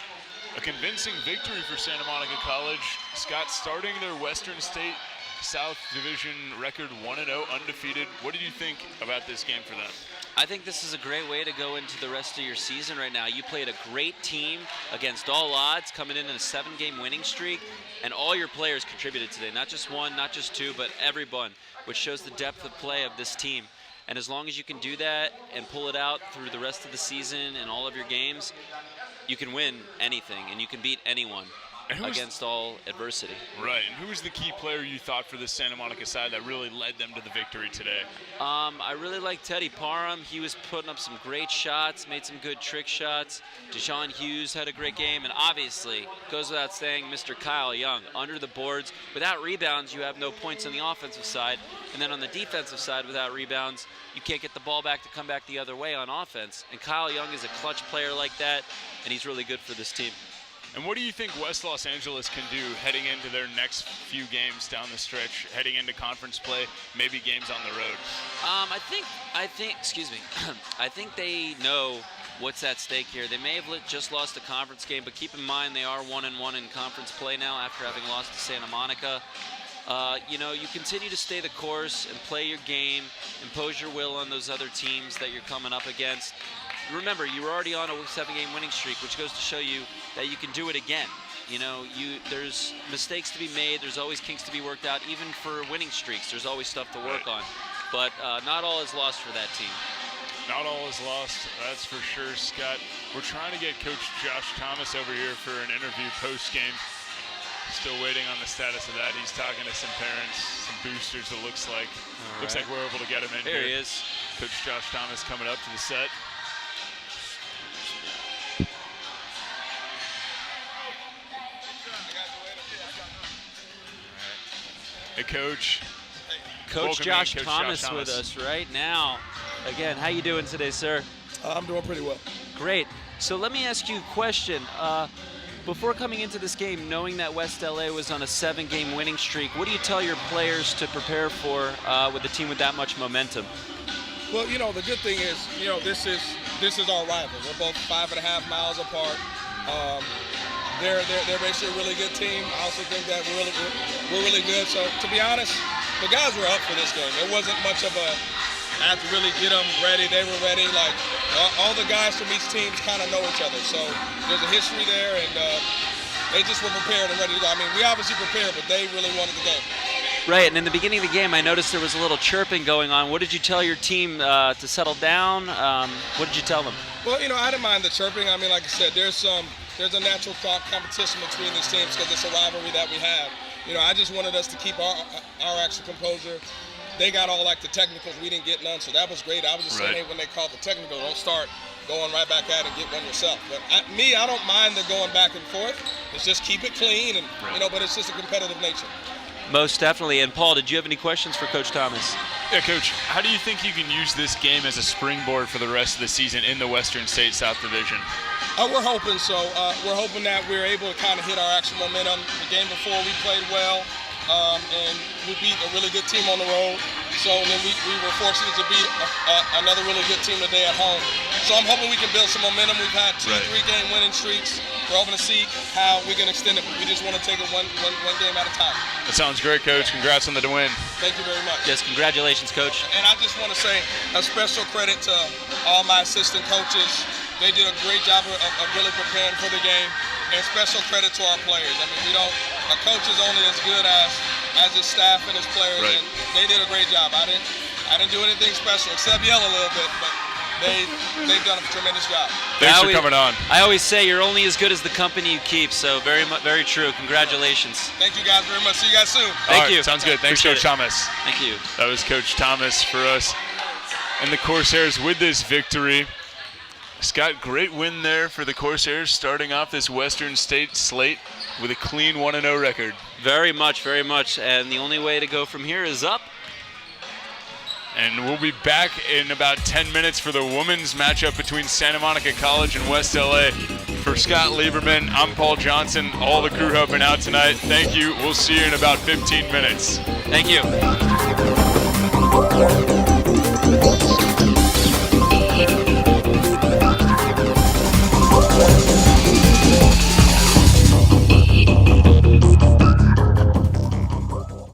S1: A convincing victory for Santa Monica College. Scott starting their Western State South Division record 1-0 undefeated. What did you think about this game for them?
S2: I think this is a great way to go into the rest of your season right now. You played a great team against all odds, coming in a 7-game winning streak, and all your players contributed today. Not just one, not just two, but everyone, which shows the depth of play of this team. And as long as you can do that and pull it out through the rest of the season and all of your games, you can win anything and you can beat anyone. against all adversity.
S1: Right. And who was the key player you thought for the Santa Monica side that really led them to the victory today?
S2: I really like Teddy Parham. He was putting up some great shots, made some good trick shots. Deshaun Hughes had a great game. And obviously, goes without saying, Mr. Kyle Young. Under the boards, without rebounds, you have no points on the offensive side. And then on the defensive side, without rebounds, you can't get the ball back to come back the other way on offense. And Kyle Young is a clutch player like that, and he's really good for this team.
S1: And what do you think West Los Angeles can do heading into their next few games down the stretch, heading into conference play, maybe games on the road?
S2: I think, excuse me, I think they know what's at stake here. They may have just lost a conference game, but keep in mind they are 1-1 in conference play now after having lost to Santa Monica. You continue to stay the course and play your game, impose your will on those other teams that you're coming up against. Remember, you were already on a 7-game winning streak, which goes to show you that you can do it again. There's mistakes to be made. There's always kinks to be worked out. Even for winning streaks, there's always stuff to work on. But not all is lost for that team.
S1: Not all is lost, that's for sure, Scott. We're trying to get Coach Josh Thomas over here for an interview post-game. Still waiting on the status of that. He's talking to some parents, some boosters, it looks like. Looks like we're able to get him in here.
S2: There he is.
S1: Coach Josh Thomas coming up to the set. Hey, Coach.
S2: Coach Josh Thomas with us right now. Again, how you doing today, sir?
S3: I'm doing pretty well.
S2: Great. So let me ask you a question. Before coming into this game, knowing that West LA was on a 7-game winning streak, what do you tell your players to prepare for with a team with that much momentum?
S3: Well, the good thing is, this is our rival. We're both 5.5 miles apart. They're basically a really good team. I also think that we're really good. So to be honest, the guys were up for this game. It wasn't much of a I had to really get them ready. They were ready. Like all the guys from each team kind of know each other. So there's a history there, and they just were prepared and ready to go. I mean, we obviously prepared, but they really wanted the game.
S2: Right, and in the beginning of the game, I noticed there was a little chirping going on. What did you tell your team to settle down? What did you tell them?
S3: Well, I didn't mind the chirping. I mean, like I said, there's a natural competition between these teams because it's a rivalry that we have. I just wanted us to keep our actual composure. They got all like the technicals, we didn't get none, so that was great. I was just saying, hey, when they call the technical, don't start going right back at it and get one yourself. But I don't mind the going back and forth. It's just keep it clean, and but it's just a competitive nature.
S2: Most definitely. And Paul, did you have any questions for Coach Thomas?
S1: Yeah, Coach, how do you think you can use this game as a springboard for the rest of the season in the Western State South Division?
S3: We're hoping so. We're hoping that we're able to kind of hit our actual momentum. The game before, we played well, and we beat a really good team on the road. So then we were fortunate to beat another really good team today at home. So I'm hoping we can build some momentum. We've had 2-3-game winning streaks. We're hoping to see how we can extend it. We just want to take it one game at a time.
S1: That sounds great, Coach. Congrats on the win.
S3: Thank you very much.
S2: Yes, congratulations, Coach.
S3: And I just want to say a special credit to all my assistant coaches. They did a great job of really preparing for the game. And special credit to our players. I mean, a coach is only as good as his staff and his players, and they did a great job. I didn't do anything special except yell a little bit, but they've done a tremendous job.
S1: Thanks for coming on.
S2: I always say you're only as good as the company you keep, so very true. Congratulations.
S3: Thank you guys very much. See you guys soon.
S2: Thank you.
S1: Sounds good. Thanks, Coach Thomas.
S2: Thank you.
S1: That was Coach Thomas for us. And the Corsairs with this victory. Scott, great win there for the Corsairs, starting off this Western State slate with a clean 1-0 record.
S2: Very much. And the only way to go from here is up.
S1: And we'll be back in about 10 minutes for the women's matchup between Santa Monica College and West LA. For Scott Lieberman, I'm Paul Johnson. All the crew helping out tonight. Thank you. We'll see you in about 15 minutes.
S2: Thank you.